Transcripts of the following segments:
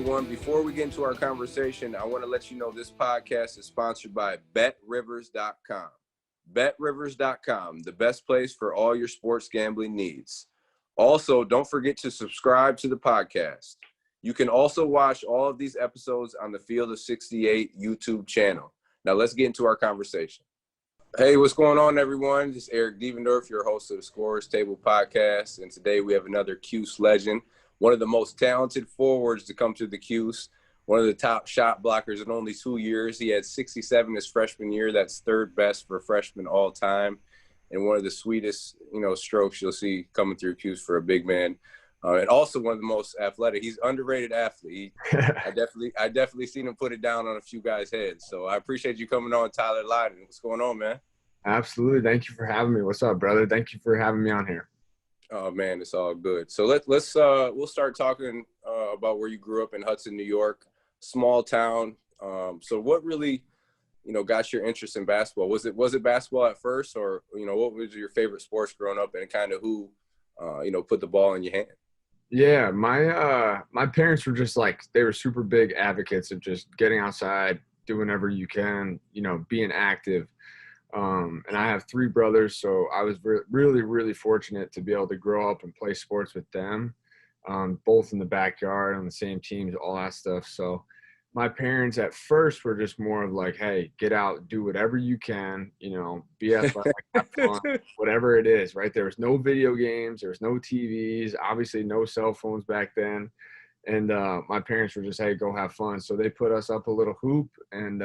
everyone. Before we get into our conversation, I want to let you know this podcast is sponsored by BetRivers.com. BetRivers.com, the best place for all your sports gambling needs. Also, don't forget to subscribe to the podcast. You can also watch all of these episodes on the Field of 68 YouTube channel. Now, let's get into our conversation. Hey, what's going on, everyone? This is Eric Devendorf, your host of the Scorers Table podcast, and today we have another Cuse legend, one of the most talented forwards to come to the Cuse, one of the top shot blockers in only 2 years. He had 67 his freshman year. That's third best for freshmen all time, and one of the sweetest, strokes you'll see coming through Cuse for a big man. And also one of the most athletic. He's underrated athlete. I definitely seen him put it down on a few guys' heads. So I appreciate you coming on, Tyler Lydon. What's going on, man? Absolutely. Thank you for having me. What's up, brother? Thank you for having me on here. Oh man, it's all good. So we'll start talking about where you grew up in Hudson, New York, small town. So what really, got your interest in basketball? Was it basketball at first, or what was your favorite sports growing up, and kind of who, put the ball in your hand? Yeah, my parents were just they were super big advocates of just getting outside, doing whatever you can, being active. And I have three brothers, so I was really, really fortunate to be able to grow up and play sports with them, both in the backyard, on the same teams, all that stuff. So my parents at first were just more of like, hey, get out, do whatever you can, be athletic, have fun, whatever it is, right? There was no video games, there was no TVs, obviously no cell phones back then. And my parents were just, hey, go have fun. So they put us up a little hoop, and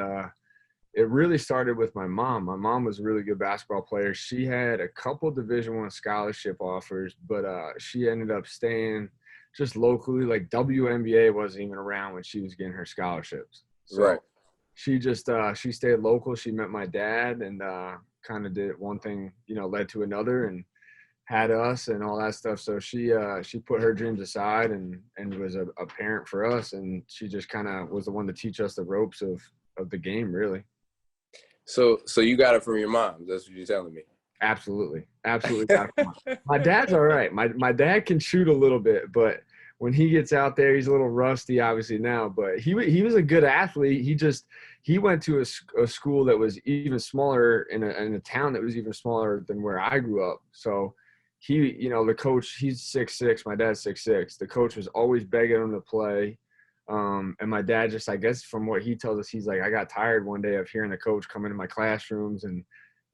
it really started with my mom. My mom was a really good basketball player. She had a couple Division I scholarship offers, but she ended up staying just locally. Like WNBA wasn't even around when she was getting her scholarships. So right. She just she stayed local. She met my dad and kind of did one thing, led to another, and had us and all that stuff. So she put her dreams aside and was a parent for us, and she just kind of was the one to teach us the ropes of the game, really. So you got it from your mom. That's what you're telling me. Absolutely got it from my dad's all right. My dad can shoot a little bit, but when he gets out there, he's a little rusty, obviously now. But he was a good athlete. He went to a school that was even smaller in a town that was even smaller than where I grew up. So he, the coach, he's 6'6". My dad's 6'6". The coach was always begging him to play. And my dad just, I guess from what he tells us, he's like, I got tired one day of hearing the coach come into my classrooms and,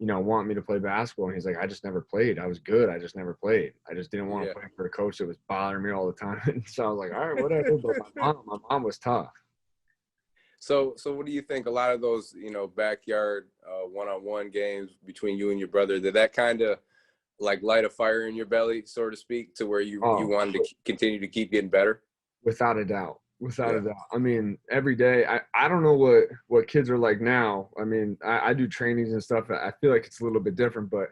want me to play basketball. And he's like, I just never played. I was good. I just never played. I just didn't want to play for a coach that was bothering me all the time. And so I was like, all right, whatever. But my mom was tough. So what do you think? A lot of those, backyard one-on-one games between you and your brother, did that kind of light a fire in your belly, so to speak, to where you wanted to continue to keep getting better? Without a doubt. Without a doubt. I mean, every day, I don't know what kids are like now. I mean, I do trainings and stuff. I feel like it's a little bit different, but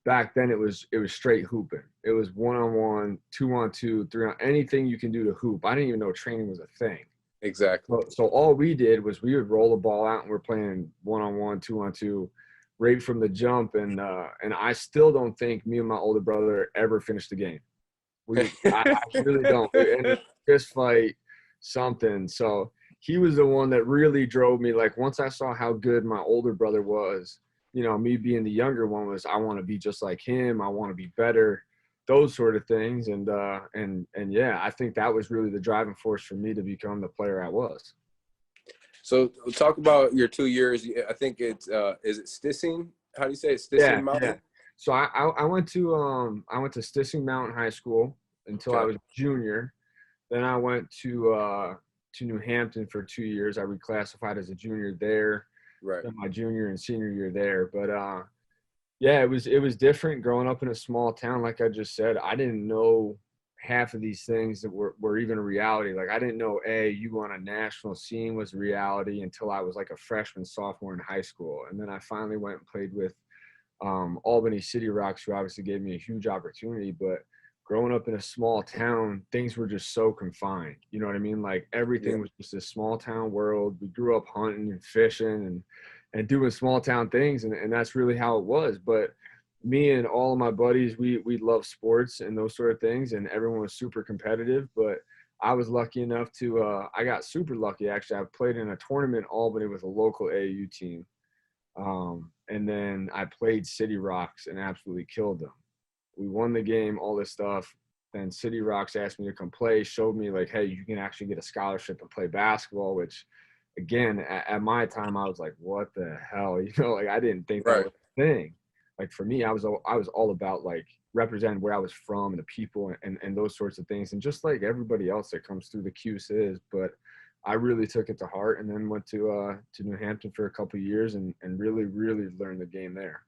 back then it was straight hooping. It was 1-on-1, 2-on-2, 3-on, anything you can do to hoop. I didn't even know training was a thing. Exactly. So all we did was we would roll the ball out and we're playing 1-on-1, 2-on-2, right from the jump. And I still don't think me and my older brother ever finished the game. I really don't. And it's a fist fight. Something. So he was the one that really drove me. Like once I saw how good my older brother was, me being the younger one was, I want to be just like him. I want to be better, those sort of things. And yeah, I think that was really the driving force for me to become the player I was. So talk about your 2 years. I think it's, is it Stissing? How do you say it? Stissing Mountain? Yeah. So I went to Stissing Mountain High School until I was a junior. Then I went to New Hampton for 2 years. I reclassified as a junior there. Right. Then my junior and senior year there. But yeah, it was different growing up in a small town. Like I just said, I didn't know half of these things that were even a reality. Like I didn't know you on a national scene was a reality until I was like a freshman, sophomore in high school. And then I finally went and played with Albany City Rocks, who obviously gave me a huge opportunity. But growing up in a small town, things were just so confined. You know what I mean? Like everything was just a small town world. We grew up hunting and fishing and doing small town things. And that's really how it was. But me and all of my buddies, we love sports and those sort of things. And everyone was super competitive. But I was lucky enough to I got super lucky actually. I played in a tournament in Albany with a local AAU team. And then I played City Rocks and absolutely killed them. We won the game, all this stuff. Then City Rocks asked me to come play, showed me like, hey, you can actually get a scholarship and play basketball, which again, at my time, I was like, what the hell? You know, like I didn't think that Right. was a thing. Like for me, I was all about like representing where I was from and the people and those sorts of things. And just like everybody else that comes through the Cuse is, but I really took it to heart and then went to New Hampton for a couple of years and really, really learned the game there.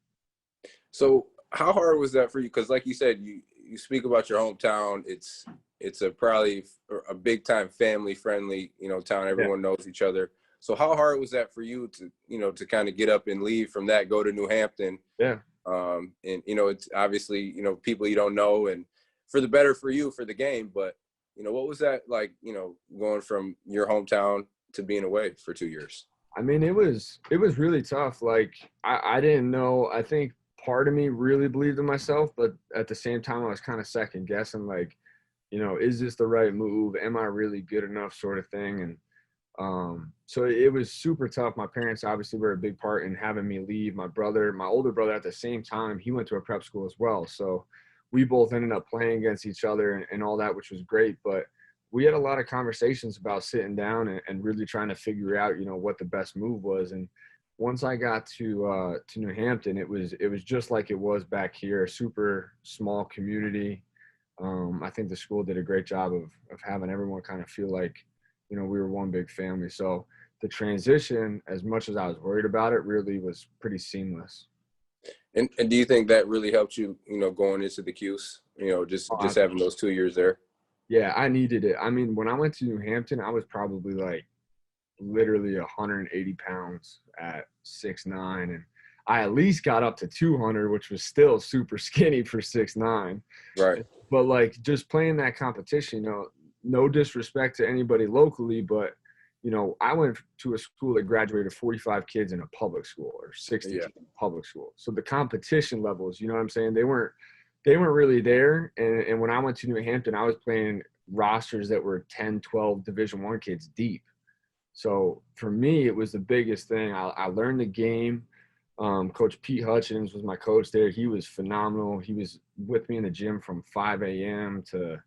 So how hard was that for you? Because like you said, you speak about your hometown. It's a probably a big time family friendly, town. Everyone knows each other. So how hard was that for you to kind of get up and leave from that, go to New Hampton? Yeah. And it's obviously, people you don't know, and for the better for you for the game. But, what was that like, going from your hometown to being away for 2 years? I mean, it was really tough. Like I didn't know. I think part of me really believed in myself, but at the same time, I was kind of second guessing, like, is this the right move? Am I really good enough, sort of thing? And so it was super tough. My parents obviously were a big part in having me leave. My older brother at the same time, he went to a prep school as well. So we both ended up playing against each other and all that, which was great. But we had a lot of conversations about sitting down and really trying to figure out, what the best move was. And once I got to New Hampton, it was just like it was back here, a super small community. I think the school did a great job of having everyone kind of feel like, we were one big family. So the transition, as much as I was worried about it, really was pretty seamless. And do you think that really helped you, going into the Cuse, just having those 2 years there? Yeah, I needed it. I mean, when I went to New Hampton, I was probably like literally 180 pounds at 6'9", and I at least got up to 200, which was still super skinny for 6'9". Right. But like just playing that competition, no disrespect to anybody locally, but I went to a school that graduated 45 kids in a public school or 60 kids in a public school. So the competition levels, you know what I'm saying? They weren't really there. And when I went to New Hampton, I was playing rosters that were 10, 12 Division I kids deep. So for me, it was the biggest thing. I learned the game. Coach Pete Hutchins was my coach there. He was phenomenal. He was with me in the gym from 5 a.m. to,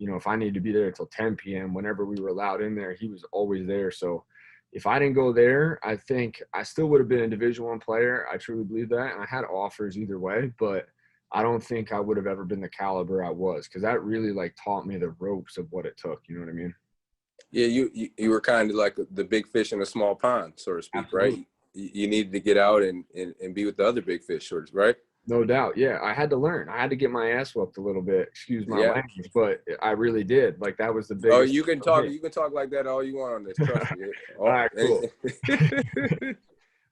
if I needed to be there until 10 p.m., whenever we were allowed in there, he was always there. So if I didn't go there, I think I still would have been a Division I player. I truly believe that. And I had offers either way, but I don't think I would have ever been the caliber I was, because that really like taught me the ropes of what it took. You know what I mean? Yeah, you were kind of like the big fish in a small pond, so to speak. Absolutely. Right? You needed to get out and be with the other big fish, right? No doubt. Yeah. I had to learn. I had to get my ass whooped a little bit. Excuse my Yeah. language, but I really did. Like that was the biggest. Oh, you can talk like that all you want on this. Trust me. All right, cool.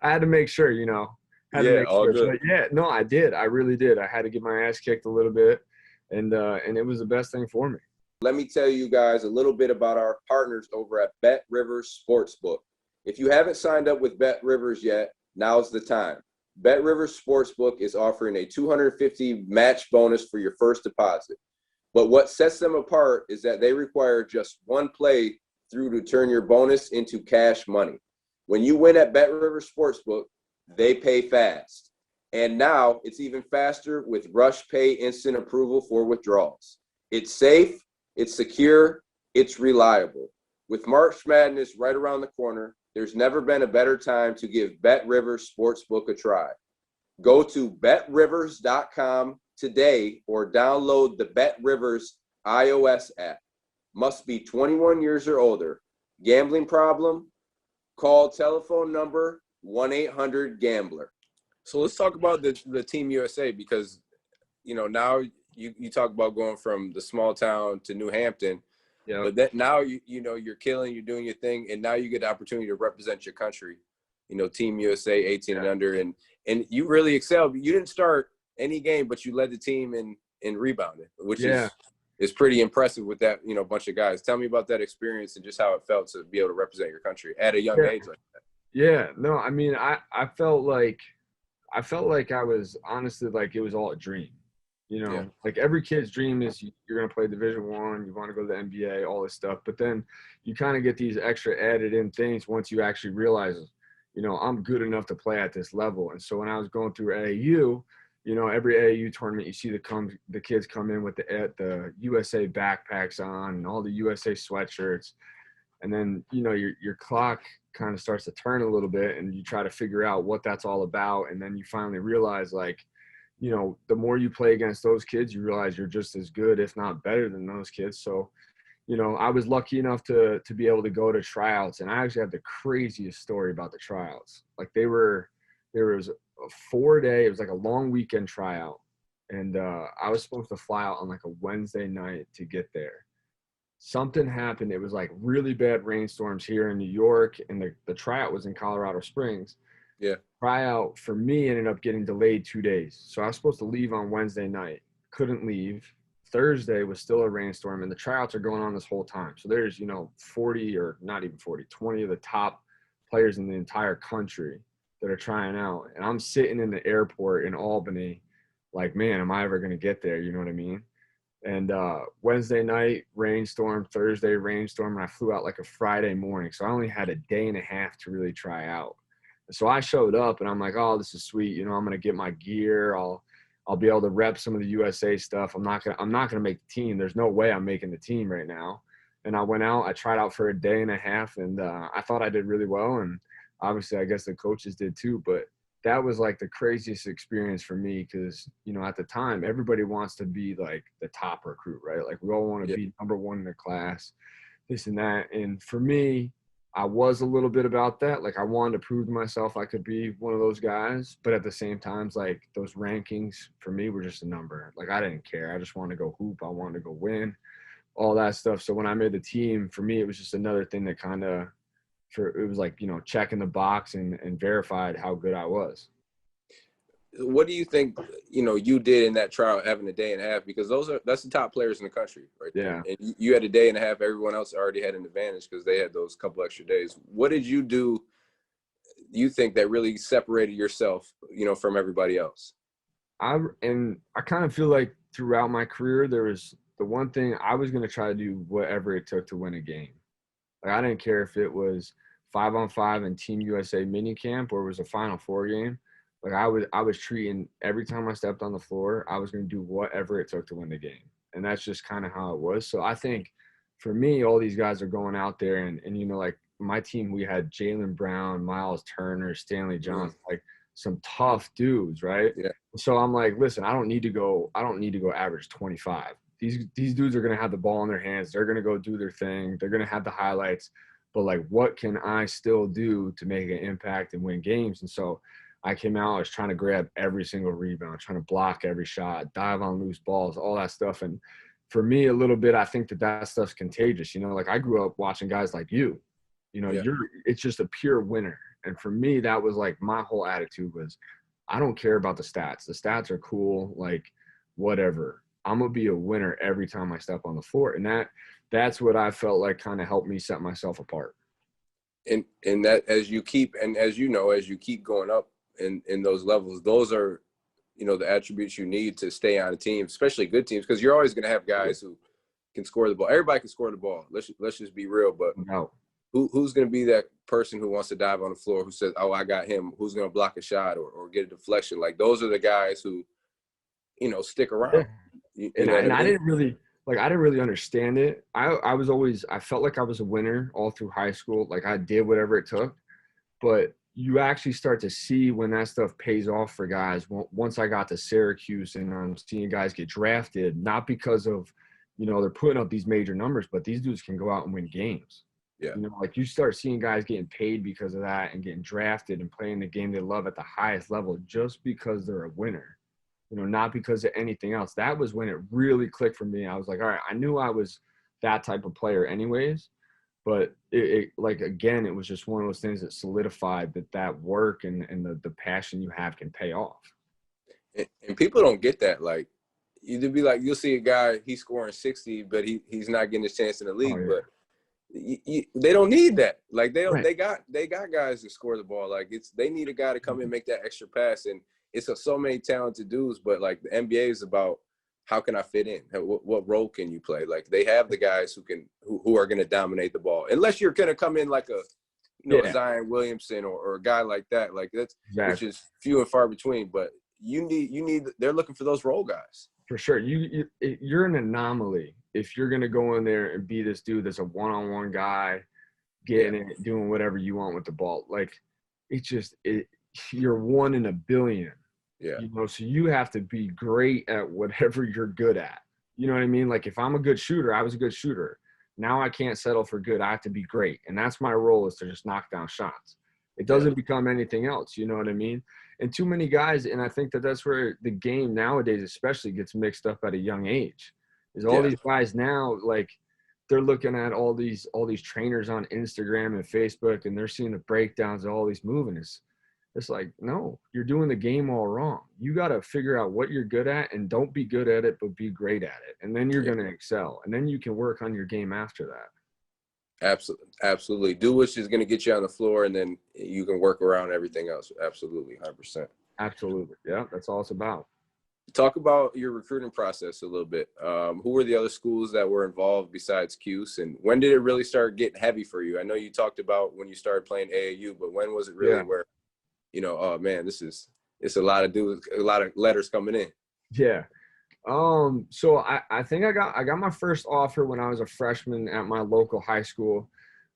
I had to make sure, Yeah, all good. But yeah, no, I did. I really did. I had to get my ass kicked a little bit, and it was the best thing for me. Let me tell you guys a little bit about our partners over at Bet Rivers Sportsbook. If you haven't signed up with Bet Rivers yet, now's the time. Bet Rivers Sportsbook is offering a $250 match bonus for your first deposit. But what sets them apart is that they require just one play through to turn your bonus into cash money. When you win at Bet Rivers Sportsbook, they pay fast. And now it's even faster with Rush Pay instant approval for withdrawals. It's safe, it's secure, it's reliable. With March Madness right around the corner, there's never been a better time to give Bet Rivers Sportsbook a try. Go to betrivers.com today or download the Bet Rivers iOS app. Must be 21 years or older. Gambling problem? Call telephone number 1-800-GAMBLER. So let's talk about the Team USA, because, now you talk about going from the small town to New Hampton. Yeah. But that now you're killing, you're doing your thing, and now you get the opportunity to represent your country. Team USA 18 and under, and you really excelled. You didn't start any game, but you led the team in rebounding, which is pretty impressive with that bunch of guys. Tell me about that experience and just how it felt to be able to represent your country at a young age like that. Yeah, no, I mean, I felt like I was honestly like it was all a dream. You Yeah. know, like every kid's dream is you're going to play Division I, you want to go to the NBA, all this stuff. But then you kind of get these extra added in things once you actually realize, you know, I'm good enough to play at this level. And so when I was going through AAU, you know, every AAU tournament, you see the kids come in with the USA backpacks on and all the USA sweatshirts. And then, you know, your clock kind of starts to turn a little bit and you try to figure out what that's all about. And then you finally realize, like, you know, the more you play against those kids, you realize you're just as good, if not better than those kids. So, you know, I was lucky enough to be able to go to tryouts, and I actually have the craziest story about the tryouts. Like there was a 4-day, it was like a long weekend tryout, and I was supposed to fly out on like a Wednesday night to get there. Something happened. It was like really bad rainstorms here in New York, and the tryout was in Colorado Springs. Yeah. Tryout for me ended up getting delayed 2 days. So I was supposed to leave on Wednesday night, couldn't leave. Thursday was still a rainstorm, and the tryouts are going on this whole time. So there's, you know, 40 or not even 40, 20 of the top players in the entire country that are trying out. And I'm sitting in the airport in Albany like, man, am I ever going to get there? You know what I mean? And Wednesday night, rainstorm, Thursday, rainstorm, and I flew out like a Friday morning. So I only had a day and a half to really try out. So I showed up and I'm like, oh, this is sweet. You know, I'm going to get my gear. I'll be able to rep some of the USA stuff. I'm not gonna make the team. There's no way I'm making the team right now. And I went out, I tried out for a day and a half, and I thought I did really well. And obviously I guess the coaches did too, but that was like the craziest experience for me because, you know, at the time, everybody wants to be like the top recruit, right? Like we all want to be number one in the class, this and that. And for me, I was a little bit about that. Like I wanted to prove to myself I could be one of those guys, but at the same time, like those rankings for me were just a number. Like I didn't care. I just wanted to go hoop. I wanted to go win, all that stuff. So when I made the team, for me, it was just another thing that kind of, it was like, you know, checking the box and verified how good I was. What do you think, you know, you did in that trial having a day and a half? Because that's the top players in the country right there. Yeah. And you had a day and a half. Everyone else already had an advantage because they had those couple extra days. What did you do, you think, that really separated yourself, you know, from everybody else? I kind of feel like throughout my career, there was the one thing I was going to try to do whatever it took to win a game. Like I didn't care if it was 5-on-5 and Team USA mini camp or it was a Final Four game. Like I was treating every time I stepped on the floor, I was going to do whatever it took to win the game. And that's just kind of how it was. So I think for me, all these guys are going out there and you know, like my team, we had Jaylen Brown, Miles Turner, Stanley Johnson, like some tough dudes, right? Yeah. So I'm like, listen, I don't need to go average 25. These dudes are going to have the ball in their hands. They're going to go do their thing. They're going to have the highlights. But, like, what can I still do to make an impact and win games? And so I came out. I was trying to grab every single rebound, trying to block every shot, dive on loose balls, all that stuff. And for me, a little bit, I think that stuff's contagious. You know, like I grew up watching guys like you. You know, it's just a pure winner. And for me, that was like my whole attitude was I don't care about the stats. The stats are cool, like whatever. I'm going to be a winner every time I step on the floor. And that's what I felt like kind of helped me set myself apart. And that as you keep going up in those levels, those are, you know, the attributes you need to stay on a team, especially good teams, because you're always going to have guys who can score the ball. Everybody can score the ball. Let's just be real. But who's going to be that person who wants to dive on the floor, who says, oh, I got him, who's going to block a shot or get a deflection? Like those are the guys who, you know, stick around. Yeah. I didn't really understand it. I felt like I was a winner all through high school. Like I did whatever it took, but you actually start to see when that stuff pays off for guys. Once I got to Syracuse and I'm seeing guys get drafted, not because of, you know, they're putting up these major numbers, but these dudes can go out and win games. Yeah. You know, like you start seeing guys getting paid because of that and getting drafted and playing the game they love at the highest level just because they're a winner. You know, not because of anything else. That was when it really clicked for me. I was like, all right, I knew I was that type of player anyways, but it like, again, it was just one of those things that solidified that work and the passion you have can pay off. And people don't get that. Like, you'd be like, you'll see a guy, he's scoring 60, but he's not getting a chance in the league. Oh, yeah. But they don't need that. Like they got guys that score the ball. Like they need a guy to come in and make that extra pass. And it's so many talented dudes, but like the NBA is about how can I fit in? What role can you play? Like they have the guys who are going to dominate the ball, unless you're going to come in like a, Yeah, Zion Williamson or a guy like that. Like that's, which exactly. is few and far between, but they're looking for those role guys. For sure. You're an anomaly if you're going to go in there and be this dude that's a one-on-one guy, getting it, doing whatever you want with the ball. Like you're one in a billion. Yeah. So you have to be great at whatever you're good at. You know what I mean? Like if I'm a good shooter, I was a good shooter. Now I can't settle for good. I have to be great. And that's my role, is to just knock down shots. It doesn't become anything else. You know what I mean? And too many guys, and I think that's where the game nowadays especially gets mixed up at a young age, is all these guys now, like they're looking at all these trainers on Instagram and Facebook, and they're seeing the breakdowns of all these movements. It's like, no, you're doing the game all wrong. You got to figure out what you're good at, and don't be good at it, but be great at it. And then you're going to excel. And then you can work on your game after that. Absolutely. Do what is going to get you on the floor, and then you can work around everything else. Absolutely. 100%. Absolutely. Yeah, that's all it's about. Talk about your recruiting process a little bit. Who were the other schools that were involved besides Cuse, and when did it really start getting heavy for you? I know you talked about when you started playing AAU, but when was it really where, oh man, it's a lot of letters coming in. Yeah. So I think I got my first offer when I was a freshman at my local high school.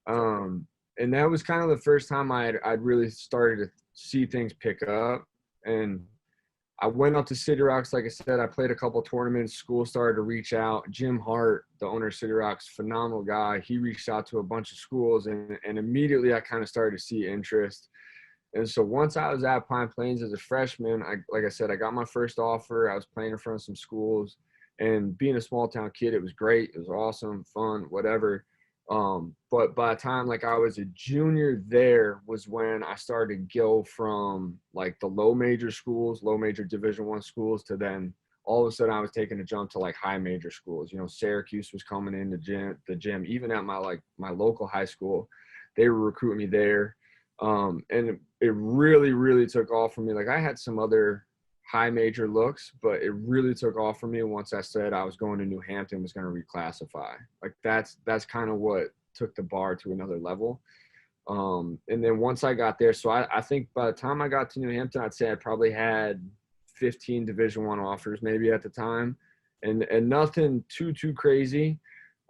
And that was kind of the first time I'd really started to see things pick up. And I went up to City Rocks. Like I said, I played a couple tournaments. School started to reach out. Jim Hart, the owner of City Rocks, phenomenal guy. He reached out to a bunch of schools, and immediately I kind of started to see interest. And so once I was at Pine Plains as a freshman, like I said, I got my first offer. I was playing in front of some schools, and being a small town kid, it was great. It was awesome, fun, whatever. But by the time like I was a junior there was when I started to go from like the low major Division I schools, to then all of a sudden I was taking a jump to like high major schools. Syracuse was coming in the gym, even at my local high school, they were recruiting me there. And it really, really took off for me. Like I had some other high major looks, but it really took off for me once I said I was going to New Hampton, was going to reclassify. Like that's kind of what took the bar to another level. And then once I got there, so I think by the time I got to New Hampton, I'd say I probably had 15 Division I offers maybe at the time, and nothing too crazy.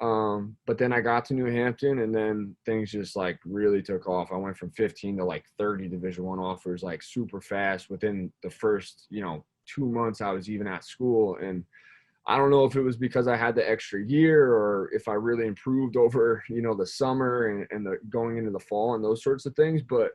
But then I got to New Hampton, and then things just like really took off. I went from 15 to like 30 Division I offers, like super fast within the first, 2 months I was even at school. And I don't know if it was because I had the extra year, or if I really improved over, the summer and the going into the fall and those sorts of things. But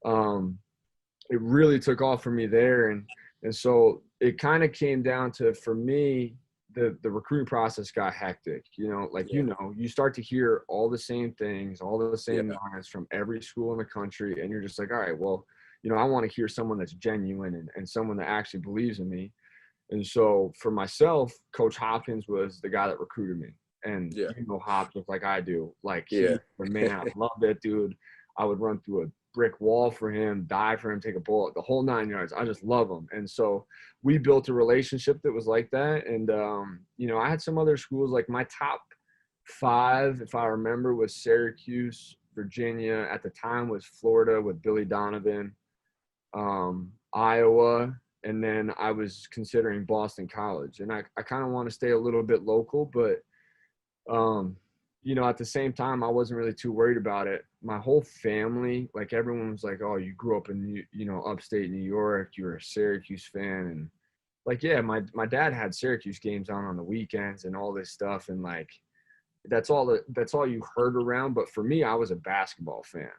it really took off for me there. And so it kind of came down to, for me, the recruiting process got hectic. You start to hear all the same things, all the same lines from every school in the country. And you're just like, all right, well, I want to hear someone that's genuine and someone that actually believes in me. And so for myself, Coach Hopkins was the guy that recruited me. And Hopkins like I do. Like, he's the man. I love that dude. I would run through a brick wall for him, die for him, take a bullet, the whole 9 yards. I just love him. And so we built a relationship that was like that. And, I had some other schools. Like my top 5, if I remember, was Syracuse, Virginia. At the time was Florida with Billy Donovan, Iowa, and then I was considering Boston College. And I kind of want to stay a little bit local, but, at the same time, I wasn't really too worried about it. My whole family, like everyone was like, oh, you grew up in, upstate New York, you were a Syracuse fan. And like, yeah, my dad had Syracuse games on the weekends and all this stuff. And like, that's all you heard around. But for me, I was a basketball fan.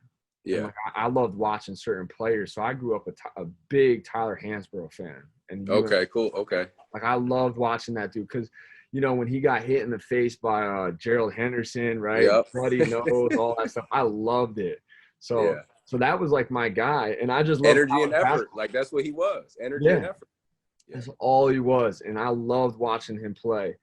Yeah. And like, I loved watching certain players. So I grew up a big Tyler Hansbrough fan. And okay, cool. Okay. Like I loved watching that dude because, when he got hit in the face by Gerald Henderson, right? Yep. Bloody nose, all that stuff. I loved it. So that was like my guy. And I just loved energy and effort. Like that's what he was. Energy and effort. Yeah. That's all he was. And I loved watching him play.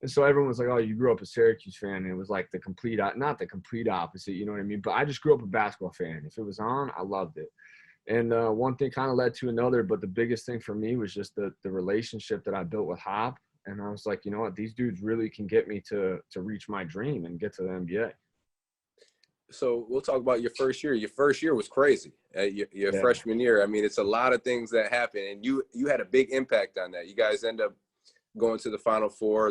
And so everyone was like, oh, you grew up a Syracuse fan. And it was like not the complete opposite, you know what I mean? But I just grew up a basketball fan. If it was on, I loved it. And one thing kind of led to another, but the biggest thing for me was just the relationship that I built with Hop. And I was like, you know what, these dudes really can get me to reach my dream and get to the NBA. So we'll talk about your first year. Your first year was crazy. Your Yeah. freshman year. I mean, it's a lot of things that happen, and you had a big impact on that. You guys end up going to the Final Four,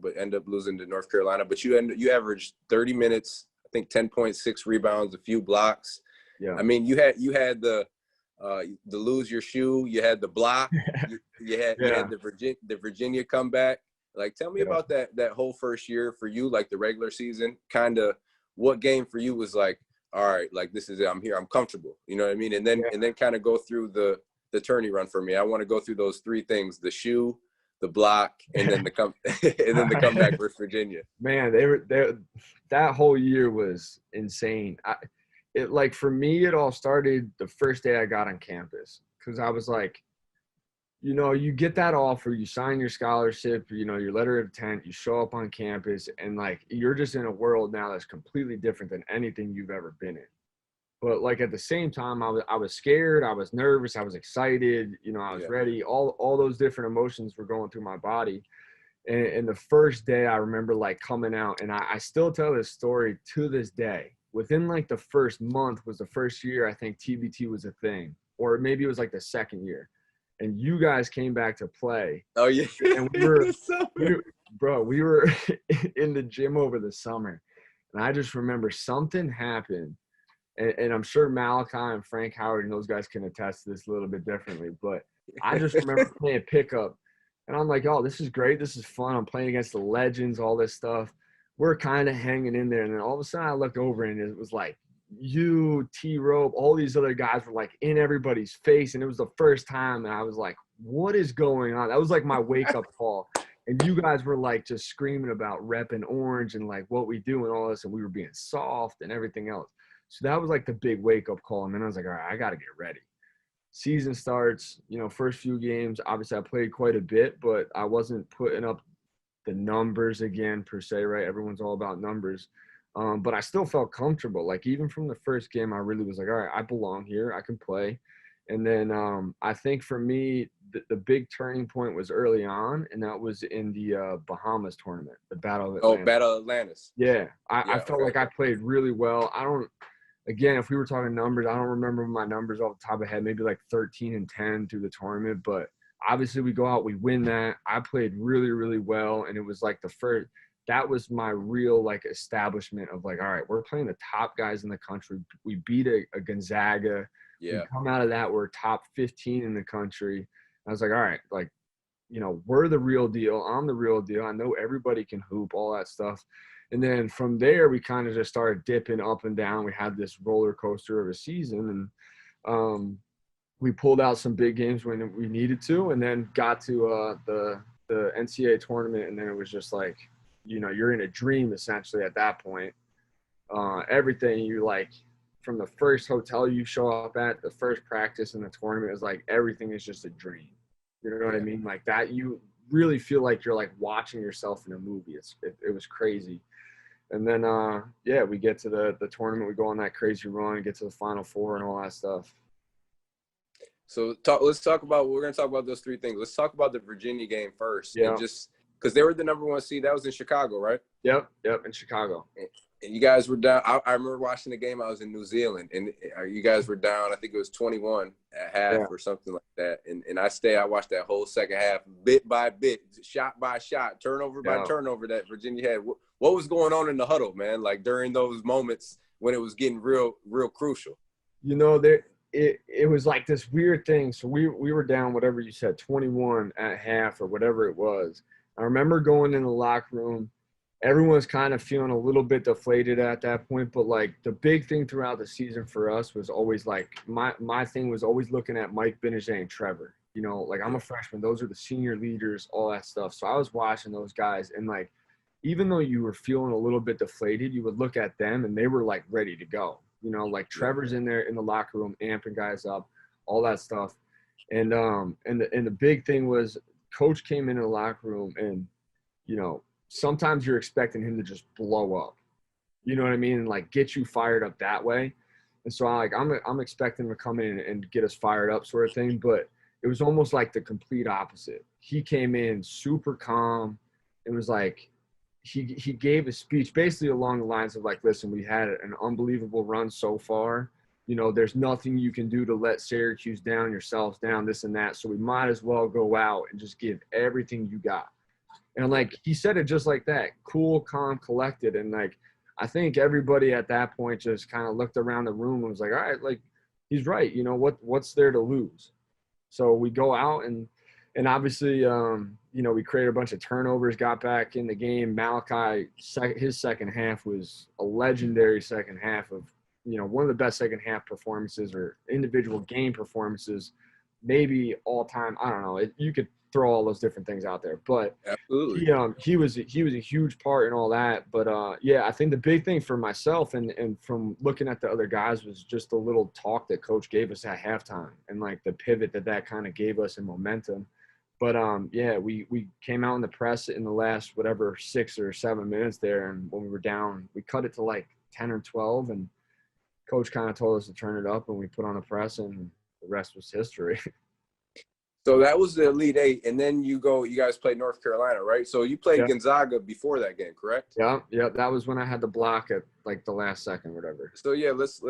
but end up losing to North Carolina. But you averaged 30 minutes, I think 10.6 rebounds, a few blocks. Yeah. I mean, you had the lose your shoe, you had the block, you had the Virginia comeback. Like, tell me about that whole first year for you, like the regular season. Kind of what game for you was like, all right, like this is it. I'm here. I'm comfortable. You know what I mean? And then kind of go through the tourney run for me. I want to go through those three things: the shoe, the block, and then the comeback versus Virginia. Man, that whole year was insane. Like for me, it all started the first day I got on campus, because I was like, you know, you get that offer, you sign your scholarship, you know, your letter of intent, you show up on campus, and like you're just in a world now that's completely different than anything you've ever been in. But like at the same time, I was scared, I was nervous, I was excited, you know, I was ready. All those different emotions were going through my body. And the first day I remember like coming out, and I still tell this story to this day. Within like the first month was the first year I think TBT was a thing, or maybe it was like the second year. And you guys came back to play. Oh yeah. And we were in the gym over the summer. And I just remember something happened. And I'm sure Malachi and Frank Howard and those guys can attest to this a little bit differently. But I just remember playing pickup. And I'm like, oh, this is great. This is fun. I'm playing against the legends, all this stuff. We're kind of hanging in there. And then all of a sudden I looked over and it was like, you, T-Rope, all these other guys were like in everybody's face. And it was the first time. And I was like, what is going on? That was like my wake-up call. And you guys were like just screaming about repping orange and like what we do and all this. And we were being soft and everything else. So that was like the big wake-up call. And then I was like, all right, I got to get ready. Season starts, you know, first few games, obviously I played quite a bit, but I wasn't putting up the numbers again per se, right? Everyone's all about numbers. But I still felt comfortable. Like even from the first game, I really was like, all right, I belong here. I can play. And then I think for me, the big turning point was early on, and that was in the Bahamas tournament, the Battle of Atlantis. Oh, Battle of Atlantis. Yeah, I felt like I played really well. Again, if we were talking numbers, I don't remember my numbers off the top of my head, maybe like 13-10 through the tournament. But obviously we go out, we win that. I played really, really well. And it was like that was my real like establishment of like, all right, we're playing the top guys in the country. We beat a Gonzaga. Yeah. We come out of that, we're top 15 in the country. I was like, all right, like, you know, we're the real deal. I'm the real deal. I know everybody can hoop, all that stuff. And then from there, we kind of just started dipping up and down. We had this roller coaster of a season, and we pulled out some big games when we needed to, and then got to the NCAA tournament. And then it was just like, you know, you're in a dream essentially at that point. Everything you like, from the first hotel you show up at, the first practice in the tournament, is like everything is just a dream. You know what I mean? Like that, you really feel like you're like watching yourself in a movie. It was crazy. And then, we get to the tournament. We go on that crazy run and get to the Final Four and all that stuff. So let's talk about – we're going to talk about those three things. Let's talk about the Virginia game first. Yeah. And just because they were the number one seed. That was in Chicago, right? Yep, in Chicago. And you guys were down. I remember watching the game. I was in New Zealand, and you guys were down. I think it was 21 at half or something like that. And I watched that whole second half, bit by bit, shot by shot, turnover by turnover that Virginia had. What was going on in the huddle, man? Like during those moments when it was getting real crucial. You know, it was like this weird thing. So we were down, whatever you said, 21 at half or whatever it was. I remember going in the locker room. Everyone's kind of feeling a little bit deflated at that point, but like the big thing throughout the season for us was always like my thing was always looking at Mike Benajay and Trevor. You know, like I'm a freshman; those are the senior leaders, all that stuff. So I was watching those guys, and like even though you were feeling a little bit deflated, you would look at them and they were like ready to go. You know, like Trevor's in there in the locker room, amping guys up, all that stuff. And the big thing was Coach came into the locker room, and you know, sometimes you're expecting him to just blow up, you know what I mean? And like get you fired up that way. And so I'm expecting him to come in and get us fired up sort of thing. But it was almost like the complete opposite. He came in super calm. It was like he gave a speech basically along the lines of like, listen, we had an unbelievable run so far. You know, there's nothing you can do to let Syracuse down, yourselves down, this and that. So we might as well go out and just give everything you got. And like he said it just like that, cool, calm, collected. And like I think everybody at that point just kind of looked around the room and was like, all right, like he's right. You know, what's there to lose? So we go out and obviously, you know, we created a bunch of turnovers, got back in the game. Malachi, his second half was a legendary second half of, you know, one of the best second half performances or individual game performances, maybe all time. I don't know. You could throw all those different things out there, but Absolutely. he was a huge part in all that. But yeah, I think the big thing for myself and from looking at the other guys was just the little talk that coach gave us at halftime and like the pivot that kind of gave us in momentum. But yeah, we came out in the press in the last whatever 6 or 7 minutes there, and when we were down, we cut it to like 10 or 12, and coach kind of told us to turn it up, and we put on the press, and the rest was history. So that was the Elite Eight, and then you guys played North Carolina, right? So you played Yeah. Gonzaga before that game, correct? Yeah, that was when I had the block at like the last second, whatever. So yeah, let's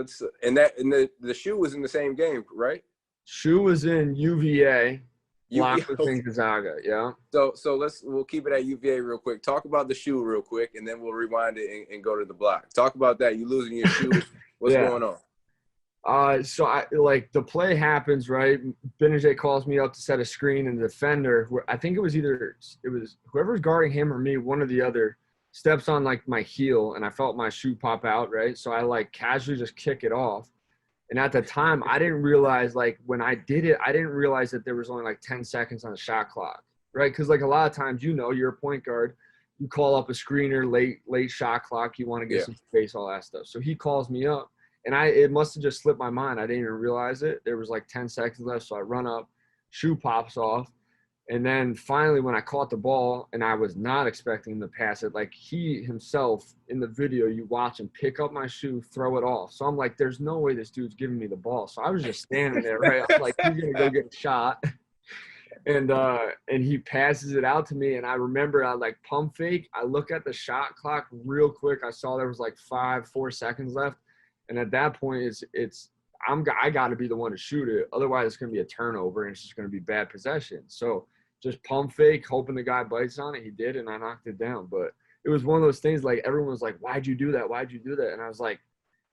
and the shoe was in the same game, right? Shoe was in UVA, block was okay. in Gonzaga, yeah. So we'll keep it at UVA real quick. Talk about the shoe real quick, and then we'll rewind it and go to the block. Talk about that. You losing your shoe. What's going on? So I like the play happens, right? Benajay calls me up to set a screen, and the defender, I think it was whoever's guarding him or me, one or the other, steps on like my heel, and I felt my shoe pop out, right? So I like casually just kick it off. And at the time, I didn't realize, like when I did it, I didn't realize that there was only like 10 seconds on the shot clock, right? Because like a lot of times, you know, you're a point guard, you call up a screener, late shot clock, you want to get some space, all that stuff. So he calls me up. And it must have just slipped my mind. I didn't even realize it. There was like 10 seconds left, so I run up, shoe pops off. And then finally when I caught the ball, and I was not expecting to pass it, like he himself in the video, you watch him pick up my shoe, throw it off. So I'm like, there's no way this dude's giving me the ball. So I was just standing there, right? I'm like, he's going to go get a shot. And he passes it out to me, and I remember I like pump fake. I look at the shot clock real quick. I saw there was like 4 seconds left. And at that point, I got to be the one to shoot it. Otherwise, it's going to be a turnover, and it's just going to be bad possession. So just pump fake, hoping the guy bites on it. He did, and I knocked it down. But it was one of those things like everyone was like, why'd you do that? Why'd you do that? And I was like,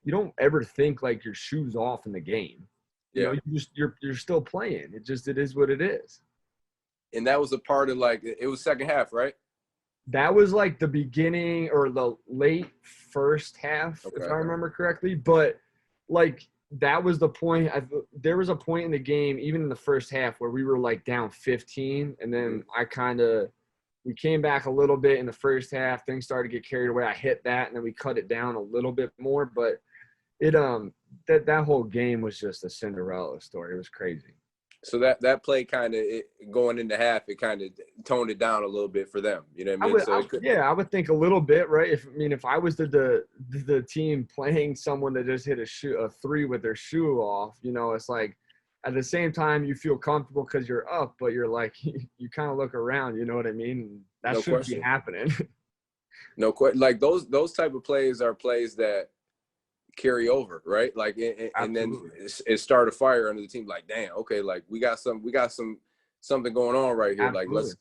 you don't ever think like your shoe's off in the game. You know, you're still playing. It is what it is. And that was a part of like it was second half, right? That was like the beginning or the late first half, if I remember correctly. But like that was the point. There was a point in the game, even in the first half, where we were like down 15, and then we came back a little bit in the first half. Things started to get carried away. I hit that, and then we cut it down a little bit more. But that whole game was just a Cinderella story. It was crazy. So that play kind of going into half, it kind of toned it down a little bit for them. You know what I mean? I would think a little bit, right? If I was the team playing someone that just hit a three with their shoe off, you know, it's like at the same time you feel comfortable because you're up, but you're like you kind of look around, you know what I mean? That shouldn't be happening. No question. Like those type of plays are plays that carry over, right? Like and then it start a fire under the team. Like, damn, okay, like we got something going on right here. Absolutely. Like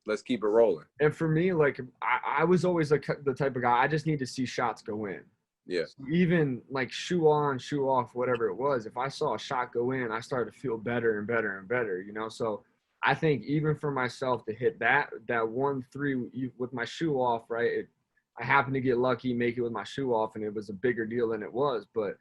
let's keep it rolling. And for me, like I was always the type of guy, I just need to see shots go in. Yeah. So even like shoe on, shoe off, whatever it was, if I saw a shot go in, I started to feel better and better and better, you know? So I think even for myself to hit that 1-3 with my shoe off, right? I happened to get lucky, make it with my shoe off, and it was a bigger deal than it was. But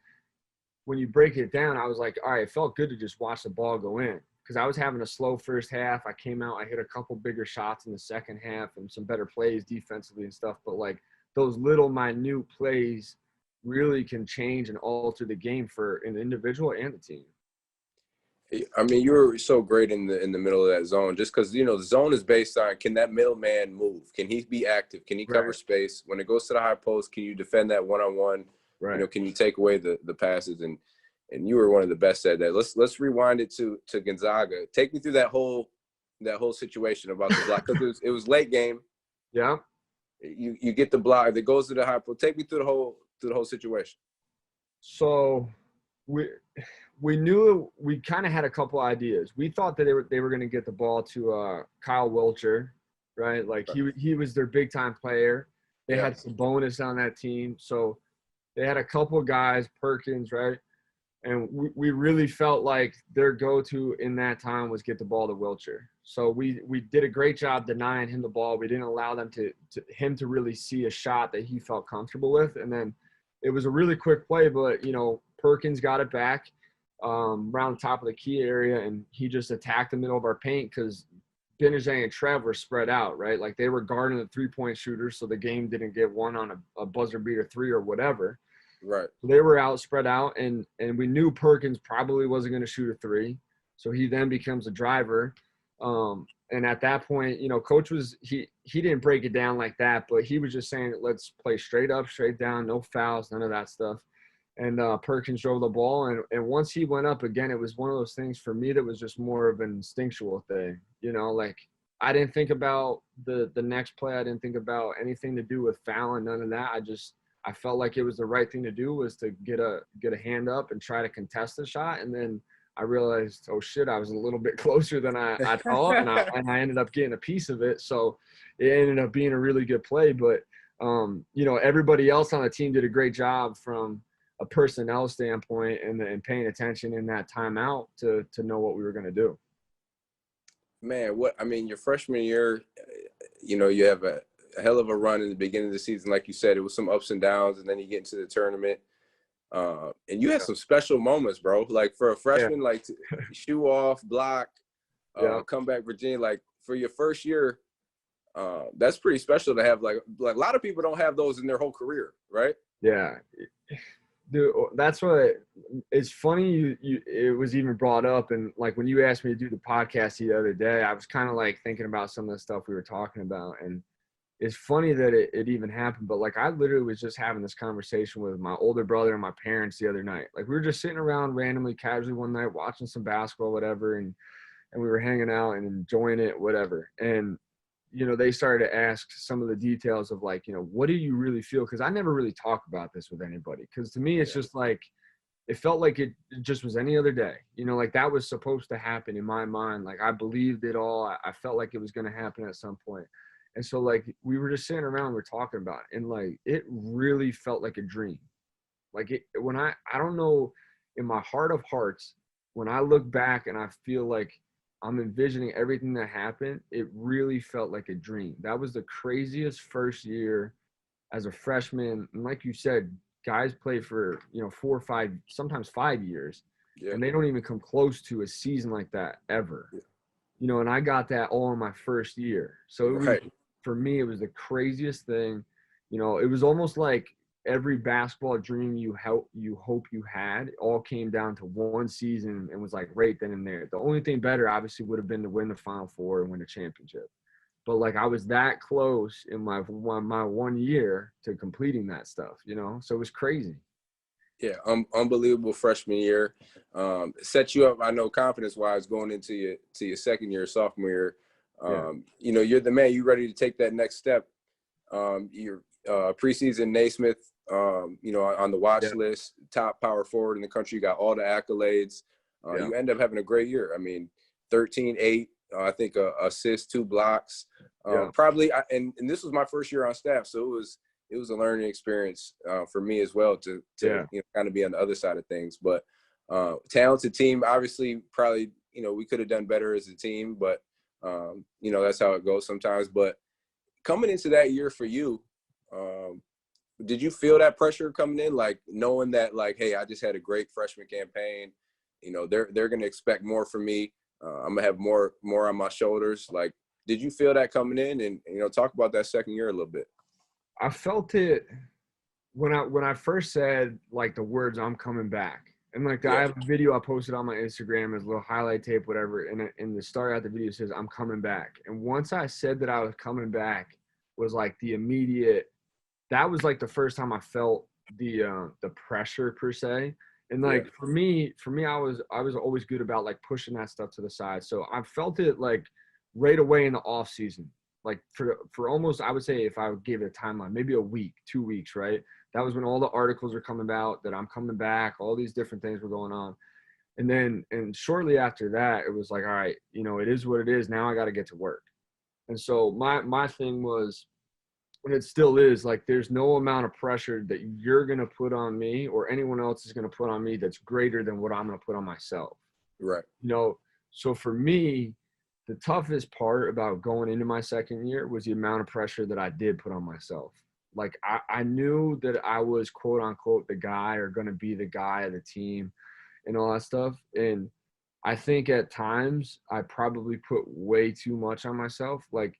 when you break it down, I was like, all right, it felt good to just watch the ball go in because I was having a slow first half. I came out, I hit a couple bigger shots in the second half and some better plays defensively and stuff. But, like, those little minute plays really can change and alter the game for an individual and the team. I mean, you were so great in the middle of that zone just because, you know, the zone is based on can that middleman move? Can he be active? Can he cover space? When it goes to the high post, can you defend that one-on-one? Right. You know, can you take away the passes? And and you were one of the best at that. Let's rewind it to Gonzaga. Take me through that whole situation about the block, because it was late game. Yeah. You get the block that goes to the high post. Take me through the whole situation. So we knew we kind of had a couple ideas. We thought that they were going to get the ball to Kyle Wilcher, right? Like he was their big time player. They had some bonus on that team, so they had a couple of guys, Perkins, right? And we really felt like their go-to in that time was get the ball to Wilcher. So we did a great job denying him the ball. We didn't allow them him to really see a shot that he felt comfortable with. And then it was a really quick play, but Perkins got it back around the top of the key area, and he just attacked the middle of our paint because Benajay and Trev were spread out, right? Like they were guarding the three-point shooters, so the game didn't get one on a buzzer beater three or whatever. Right. They were spread out, and we knew Perkins probably wasn't going to shoot a three, so he then becomes a driver. And at that point, Coach he didn't break it down like that, but he was just saying, let's play straight up, straight down, no fouls, none of that stuff. And Perkins drove the ball, and once he went up again, it was one of those things for me that was just more of an instinctual thing. Like I didn't think about the next play. I didn't think about anything to do with fouling, none of that. I felt like it was the right thing to do was to get a hand up and try to contest the shot. And then I realized, oh shit, I was a little bit closer than I thought, and I ended up getting a piece of it. So it ended up being a really good play. But everybody else on the team did a great job from a personnel standpoint and paying attention in that timeout to know what we were going to do. Man, your freshman year, you have a hell of a run in the beginning of the season. Like you said, it was some ups and downs, and then you get into the tournament. And you had some special moments, bro. Like for a freshman, like shoe off, block, come back Virginia. Like for your first year, that's pretty special to have. Like a lot of people don't have those in their whole career, right? Yeah. Dude, that's what it's funny. It was even brought up, and like when you asked me to do the podcast the other day, I was kind of like thinking about some of the stuff we were talking about, and it's funny that it even happened. But like I literally was just having this conversation with my older brother and my parents the other night. Like we were just sitting around randomly, casually one night, watching some basketball, whatever, and we were hanging out and enjoying it, whatever. And they started to ask some of the details of like, what do you really feel? Because I never really talk about this with anybody. Because to me, it's just like, it felt like it just was any other day. Like that was supposed to happen in my mind. Like I believed it all. I felt like it was going to happen at some point. And so like we were just sitting around, we're talking about it, and like it really felt like a dream. Like I don't know, in my heart of hearts, when I look back and I feel like I'm envisioning everything that happened, it really felt like a dream. That was the craziest first year as a freshman. And like you said, guys play for, 4 or 5, sometimes 5 years, and they don't even come close to a season like that ever. And I got that all in my first year. So it was, for me, it was the craziest thing. It was almost like every basketball dream you hope you had all came down to one season and was like right then and there. The only thing better obviously would have been to win the Final Four and win a championship. But like I was that close in my 1 year to completing that stuff, so it was crazy. Yeah, unbelievable freshman year. Set you up, I know, confidence-wise going into your second year, sophomore year. You're the man. You ready to take that next step. You're preseason Naismith, on the watch list, top power forward in the country. You got all the accolades. You end up having a great year. 13-8, I think assists, 2 blocks. Probably, and this was my first year on staff, so it was a learning experience for me as well to kind of be on the other side of things. But talented team, obviously, probably we could have done better as a team, but that's how it goes sometimes. But coming into that year for you, did you feel that pressure coming in, like knowing that, like, hey, I just had a great freshman campaign, they're going to expect more from me. I'm gonna have more on my shoulders. Like, did you feel that coming in? And talk about that second year a little bit. I felt it when I first said like the words "I'm coming back," and like I have a video I posted on my Instagram as a little highlight tape, whatever. And in the start of the video says "I'm coming back." And once I said that I was coming back, was like the immediate. That was like the first time I felt the pressure per se. And Yeah. like for me, I was always good about like pushing that stuff to the side. So I felt it like right away in the off season. Like for almost, I would say, if I would give it a timeline, maybe a week, 2 weeks, right? That was when all the articles were coming about that I'm coming back, all these different things were going on. And shortly after that, it was like, all right, you know, it is what it is. Now I got to get to work. And so my thing was, and it still is, like, there's no amount of pressure that you're going to put on me or anyone else is going to put on me that's greater than what I'm going to put on myself. Right. You know, so for me, the toughest part about going into my second year was the amount of pressure that I did put on myself. Like I knew that I was quote unquote the guy or going to be the guy of the team and all that stuff. And I think at times I probably put way too much on myself. Like,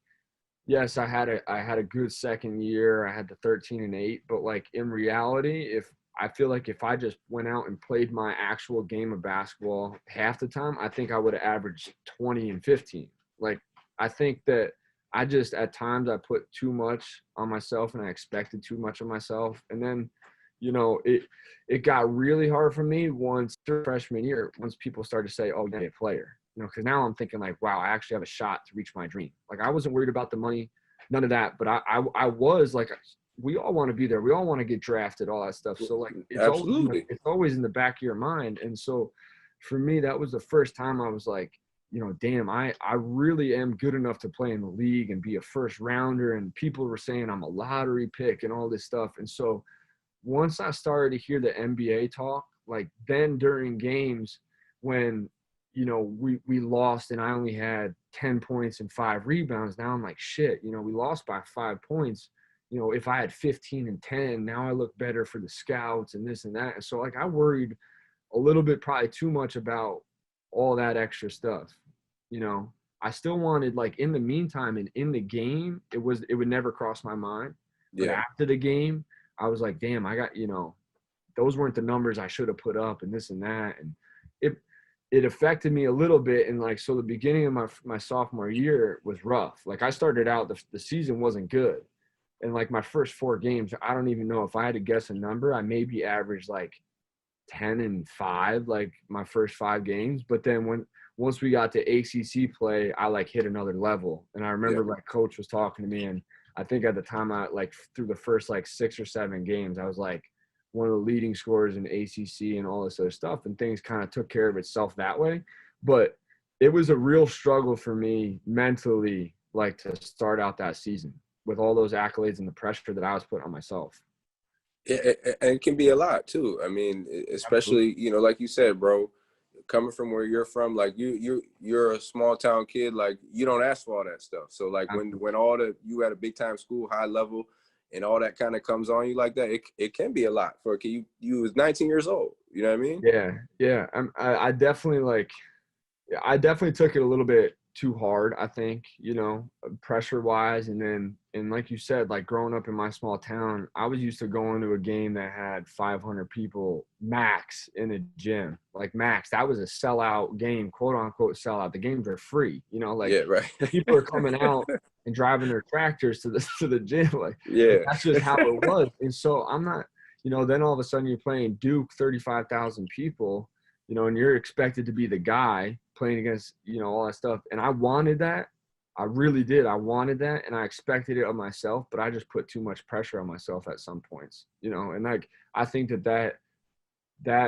yes, I had a good second year. I had the 13-8, but like in reality, I feel like if I just went out and played my actual game of basketball half the time, I think I would have averaged 20 and 15. Like, I think that I just at times I put too much on myself and I expected too much of myself. And then, you know, it got really hard for me once freshman year, once people started to say, "Oh, you're a player." You know, because now I'm thinking like, wow, I actually have a shot to reach my dream. Like, I wasn't worried about the money, none of that, but I was like, we all want to be there. We all want to get drafted, all that stuff. So like, Absolutely. it's always in the back of your mind. And so for me, that was the first time I was like, you know, damn, I really am good enough to play in the league and be a first rounder. And people were saying I'm a lottery pick and all this stuff. And so once I started to hear the NBA talk, like then during games when, you know, we lost and I only had 10 points and 5 rebounds. Now I'm like, shit, you know, we lost by 5 points. You know, if I had 15 and 10, now I look better for the scouts and this and that. And so like I worried a little bit, probably too much about all that extra stuff. You know, I still wanted, like, in the meantime and in the game, it would never cross my mind. But Yeah. after the game, I was like, damn, I got, you know, those weren't the numbers I should have put up and this and that. And it affected me a little bit. And like, so the beginning of my sophomore year was rough. Like I started out, the season wasn't good. And like my first 4 games, I don't even know if I had to guess a number, I maybe averaged like 10 and 5, like my first 5 games. But then once we got to ACC play, I like hit another level. And I remember like coach was talking to me, and I think at the time I like through the first like 6 or 7 games, I was like one of the leading scorers in ACC and all this other stuff. And things kind of took care of itself that way. But it was a real struggle for me mentally, like to start out that season with all those accolades and the pressure that I was putting on myself. And it can be a lot too. I mean, especially, you know, like you said, bro, coming from where you're from, like you're a small town kid, like you don't ask for all that stuff. So like when all you at a big time school, high level, and all that kind of comes on you like that, it can be a lot for a kid. You was 19 years old. You know what I mean? Yeah. I definitely I definitely took it a little bit too hard, I think, you know, pressure wise. And like you said, like growing up in my small town, I was used to going to a game that had 500 people max in a gym, like max. That was a sellout game, quote unquote sellout. The games are free, you know, like right. people are coming out and driving their tractors to the gym. Like Yeah. that's just how it was. And so I'm not, you know, then all of a sudden you're playing Duke, 35,000 people, you know, and you're expected to be the guy playing against, you know, all that stuff. And I wanted that. I really did. I wanted that, and I expected it of myself, but I just put too much pressure on myself at some points, you know. And like I think that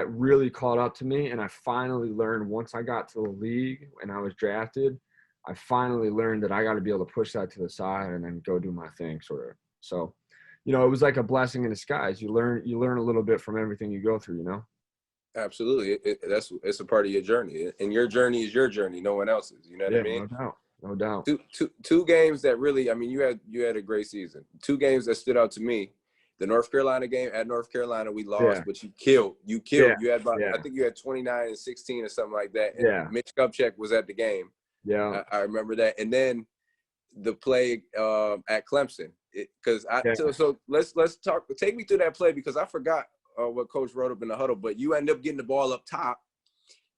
really caught up to me, and I finally learned once I got to the league and I was drafted, I finally learned that I got to be able to push that to the side and then go do my thing, sort of. So, you know, it was like a blessing in disguise. You learn a little bit from everything you go through, you know. Absolutely. It's a part of your journey, and your journey is your journey, no one else's. You know what I mean? No doubt. Two games that really, I mean, you had a great season. 2 games that stood out to me. The North Carolina game, at North Carolina, we lost, but you killed. You had about, I think you had 29 and 16 or something like that. And Mitch Kupchak was at the game. Yeah, I remember that. And then the play at Clemson, so let's talk. Take me through that play, because I forgot what Coach wrote up in the huddle. But you ended up getting the ball up top,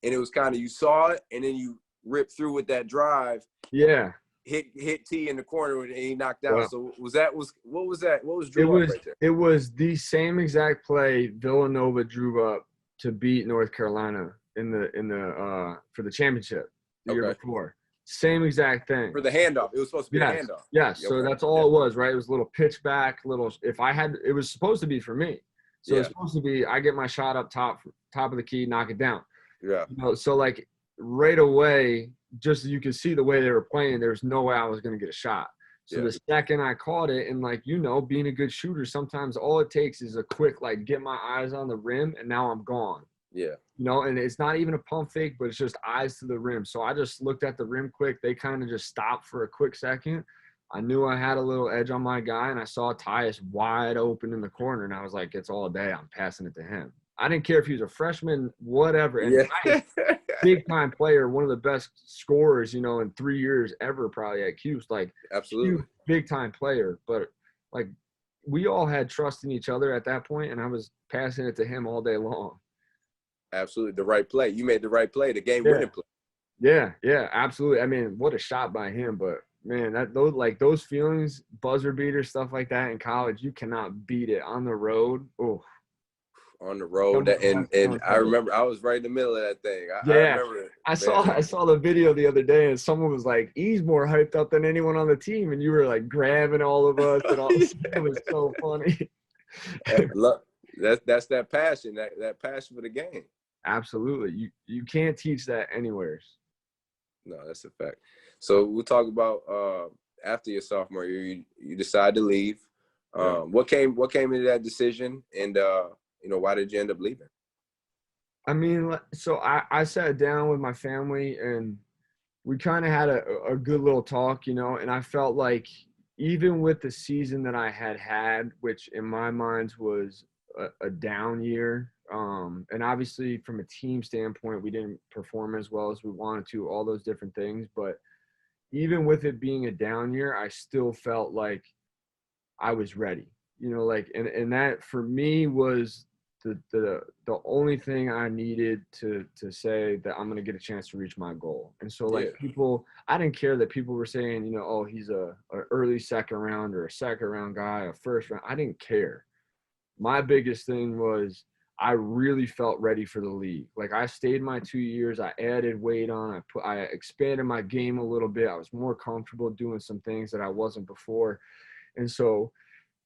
and it was kind of, you saw it, and then you ripped through with that drive. Yeah. Hit T in the corner and he knocked down. Wow. So what was that? What was drew up right there? It was the same exact play Villanova drew up to beat North Carolina in the for the championship the year before. Same exact thing. For the handoff. It was supposed to be a handoff. Yes. So that's all it was, right? It was a little pitch back, it was supposed to be for me. So it's supposed to be, I get my shot up top of the key, knock it down. Yeah. So like right away, just you could see the way they were playing, there's no way I was going to get a shot. So the second I caught it, and like, being a good shooter, sometimes all it takes is a quick, like, get my eyes on the rim, and now I'm gone. Yeah. And it's not even a pump fake, but it's just eyes to the rim. So I just looked at the rim quick. They kind of just stopped for a quick second. I knew I had a little edge on my guy, and I saw Tyus wide open in the corner, and I was like, it's all day. I'm passing it to him. I didn't care if he was a freshman, whatever. And big-time player, one of the best scorers, in 3 years ever probably at Cuse. Like, absolutely big-time player. But, like, we all had trust in each other at that point, and I was passing it to him all day long. Absolutely. The right play. You made the right play, the game-winning play. Yeah, absolutely. I mean, what a shot by him. But, man, those feelings, buzzer beater, stuff like that in college, you cannot beat it on the road. Oh. On the road, and I remember I was right in the middle of that thing. I remember it. I saw the video the other day, and someone was like, "He's more hyped up than anyone on the team," and you were like grabbing all of us, and all. It was so funny. Look, that's that passion, that passion for the game. Absolutely, you can't teach that anywhere. No, that's a fact. So we'll talk about after your sophomore year, you decide to leave. What came into that decision, and why did you end up leaving? I mean, so I sat down with my family, and we kind of had a good little talk, and I felt like even with the season that I had, which in my mind was a down year, and obviously from a team standpoint, we didn't perform as well as we wanted to, all those different things. But even with it being a down year, I still felt like I was ready, and that for me was the only thing I needed to say that I'm going to get a chance to reach my goal. And so people, I didn't care that people were saying, oh, he's a early second round or a second round guy, a first round. I didn't care. My biggest thing was I really felt ready for the league. Like, I stayed my 2 years. I added weight on. I expanded my game a little bit. I was more comfortable doing some things that I wasn't before. And so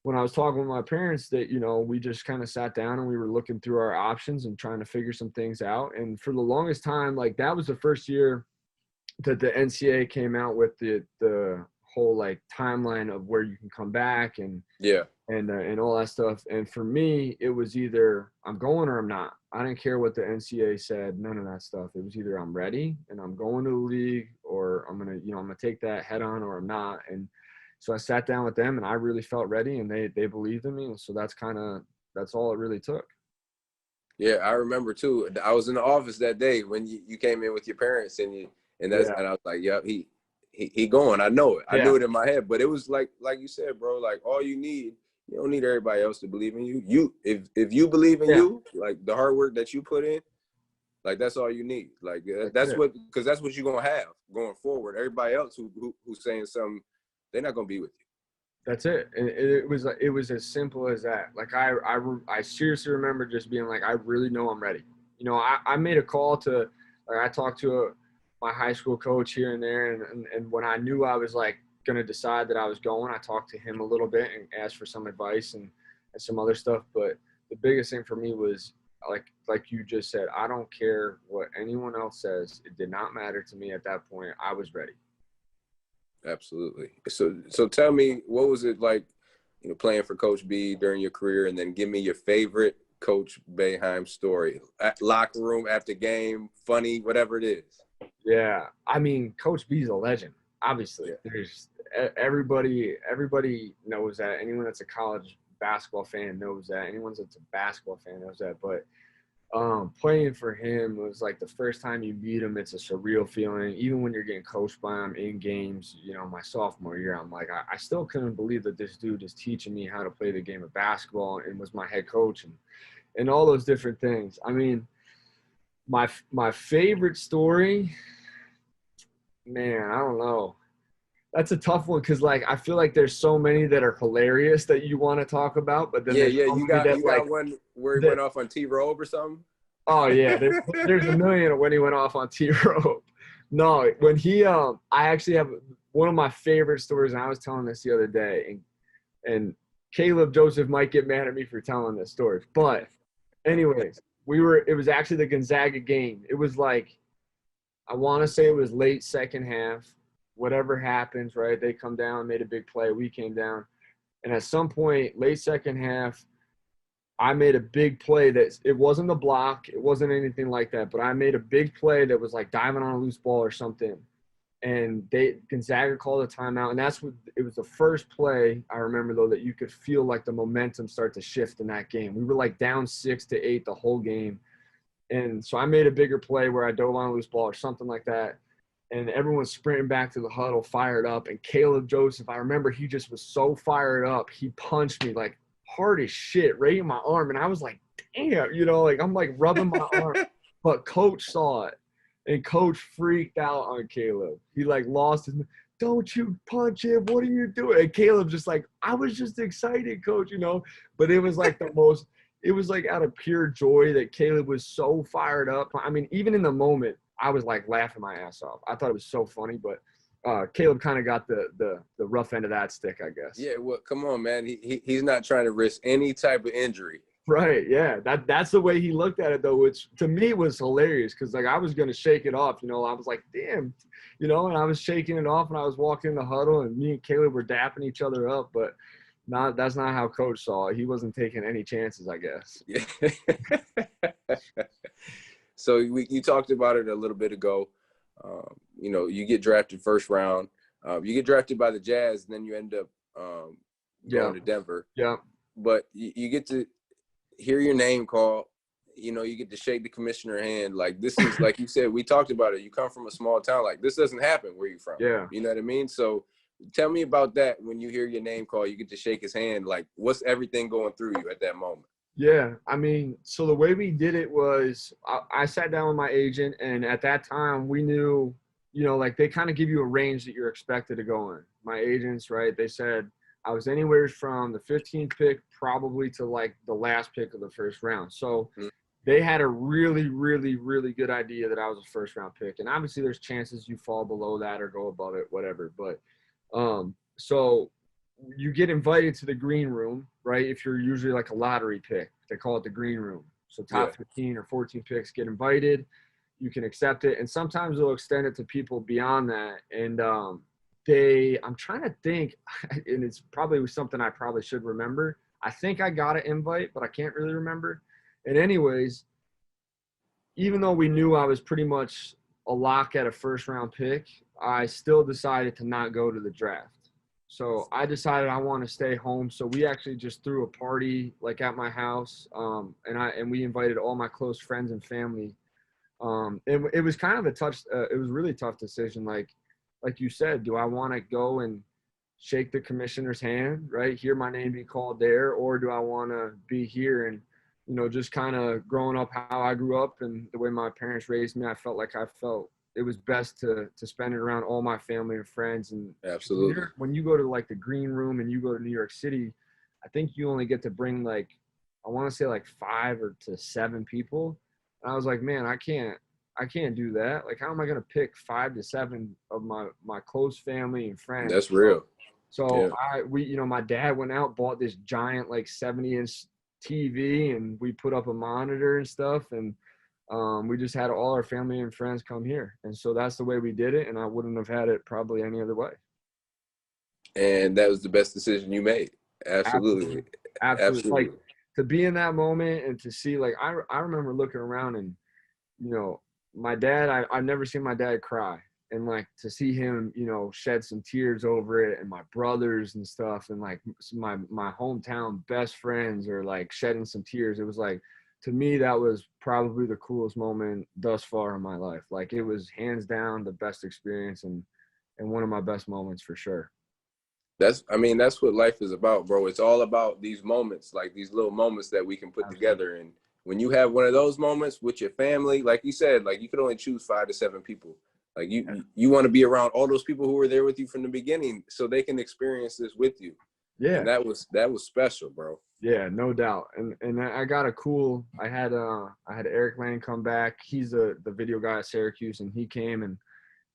when I was talking with my parents that, we just kind of sat down and we were looking through our options and trying to figure some things out. And for the longest time, like, that was the first year that the NCAA came out with the whole like timeline of where you can come back and all that stuff. And for me, it was either I'm going or I'm not. I didn't care what the NCAA said, none of that stuff. It was either I'm ready and I'm going to the league, or I'm going to take that head on, or I'm not. And so I sat down with them, and I really felt ready, and they believed in me. And so that's all it really took. Yeah, I remember too. I was in the office that day when you came in with your parents, and I was like, "Yep, he going." I know it. I knew it in my head. But it was like you said, bro. Like, all you don't need everybody else to believe in you. If you believe in you, like the hard work that you put in, like, that's all you need. Like, that's what you're gonna have going forward. Everybody else who's saying something, they're not gonna be with you. That's it. And it was as simple as that. Like, I seriously remember just being like, I really know I'm ready. I made a call to, like, I talked to my high school coach here and there, and when I knew I was like gonna decide that I was going, I talked to him a little bit and asked for some advice and some other stuff. But the biggest thing for me was like you just said, I don't care what anyone else says. It did not matter to me at that point. I was ready. Absolutely. So tell me, what was it like, playing for Coach B during your career, and then give me your favorite Coach Boeheim story. Locker room, after game, funny, whatever it is. Yeah, I mean, Coach B's a legend. Obviously, there's everybody knows that. Anyone that's a college basketball fan knows that. Anyone that's a basketball fan knows that. But playing for him was like the first time you meet him, it's a surreal feeling. Even when you're getting coached by him in games, my sophomore year, I'm like, I still couldn't believe that this dude is teaching me how to play the game of basketball and was my head coach and all those different things. I mean, my favorite story, man, I don't know. That's a tough one because, like, I feel like there's so many that are hilarious that you want to talk about, but then you got one where he went off on T-Robe or something. Oh yeah, there's a million when he went off on T rope. No, when he I actually have one of my favorite stories, and I was telling this the other day, and Caleb Joseph might get mad at me for telling this story. But anyways, it was actually the Gonzaga game. It was like, I want to say it was late second half. Whatever happens, right? They come down, made a big play. We came down. And at some point, late second half, I made a big play that it wasn't a block. It wasn't anything like that. But I made a big play that was like diving on a loose ball or something. And Gonzaga called a timeout. And it was the first play, I remember, though, that you could feel like the momentum start to shift in that game. We were like down 6-8 the whole game. And so I made a bigger play where I dove on a loose ball or something like that. And everyone's sprinting back to the huddle, fired up. And Caleb Joseph, I remember he just was so fired up. He punched me like hard as shit right in my arm. And I was like, damn, like I'm like rubbing my arm. But Coach saw it. And Coach freaked out on Caleb. He like lost his – don't you punch him. What are you doing? And Caleb just like, I was just excited, Coach, But it was like the most – it was like out of pure joy that Caleb was so fired up. I mean, even in the moment, I was like laughing my ass off. I thought it was so funny, but Caleb kind of got the rough end of that stick, I guess. Yeah, well, come on, man. He's not trying to risk any type of injury. Right, yeah. That's the way he looked at it, though, which to me was hilarious because, like, I was going to shake it off. I was like, damn, and I was shaking it off and I was walking in the huddle and me and Caleb were dapping each other up, but that's not how Coach saw it. He wasn't taking any chances, I guess. Yeah. So you talked about it a little bit ago. You get drafted first round. You get drafted by the Jazz, and then you end up going to Denver. Yeah. But you get to hear your name called. You get to shake the commissioner's hand. Like, this is, like you said, we talked about it. You come from a small town. Like, this doesn't happen where you're from. Yeah. You know what I mean? So tell me about that. When you hear your name called, you get to shake his hand. Like, what's everything going through you at that moment? Yeah, I mean, so the way we did it was I sat down with my agent, and at that time we knew, like they kind of give you a range that you're expected to go in. My agents, right, they said I was anywhere from the 15th pick probably to like the last pick of the first round. So they had a really, really, really good idea that I was a first round pick. And obviously there's chances you fall below that or go above it, whatever. But so you get invited to the green room, right? If you're usually like a lottery pick, they call it the green room. So top 15 or 14 picks get invited. You can accept it. And sometimes they'll extend it to people beyond that. And I'm trying to think, and it's probably something I probably should remember. I think I got an invite, but I can't really remember. And anyways, even though we knew I was pretty much a lock at a first round pick, I still decided to not go to the draft. So I decided I want to stay home. So we actually just threw a party like at my house, and we invited all my close friends and family. It was kind of it was a really tough decision. Like you said, do I want to go and shake the commissioner's hand, right? Hear my name be called there, or do I want to be here and, just kind of growing up how I grew up and the way my parents raised me, I felt it was best to spend it around all my family and friends. And absolutely, when you go to like the green room and you go to New York City, I think you only get to bring like, I want to say like 5 to 7 people. And I was like, man, I can't do that. Like, how am I going to pick 5 to 7 of my close family and friends? That's real. So my dad went out, bought this giant like 70-inch TV, and we put up a monitor and stuff, and we just had all our family and friends come here. And so that's the way we did it, and I wouldn't have had it probably any other way. And that was the best decision you made. Absolutely. Like, to be in that moment and to see, like, I remember looking around and, my dad, I've never seen my dad cry. And, like, to see him, shed some tears over it, and my brothers and stuff, and, like, my hometown best friends are, like, shedding some tears. It was, like, to me, that was probably the coolest moment thus far in my life. Like, it was hands down the best experience and one of my best moments for sure. That's what life is about, bro. It's all about these moments, like these little moments that we can put together. And when you have one of those moments with your family, like you said, like, you could only choose 5 to 7 people. Like, you want to be around all those people who were there with you from the beginning so they can experience this with you. Yeah. And that was special, bro. Yeah, no doubt. And I got a cool. I had Eric Lane come back. He's the video guy at Syracuse, and he came and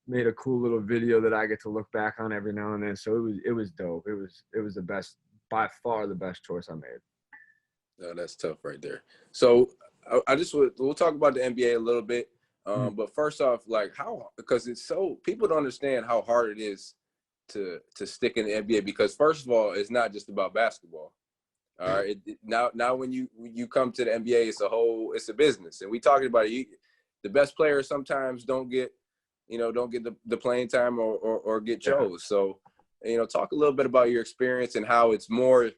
made a cool little video that I get to look back on every now and then. So it was dope. It was the best, by far the best choice I made. No, that's tough right there. So I just we'll talk about the NBA a little bit. But first off, like because it's so people don't understand how hard it is to stick in the NBA, because first of all, it's not just about basketball. All right. Now when you come to the NBA, it's a business, and we talking about it. The best players sometimes don't get the playing time or get chose. So talk a little bit about your experience and how it's more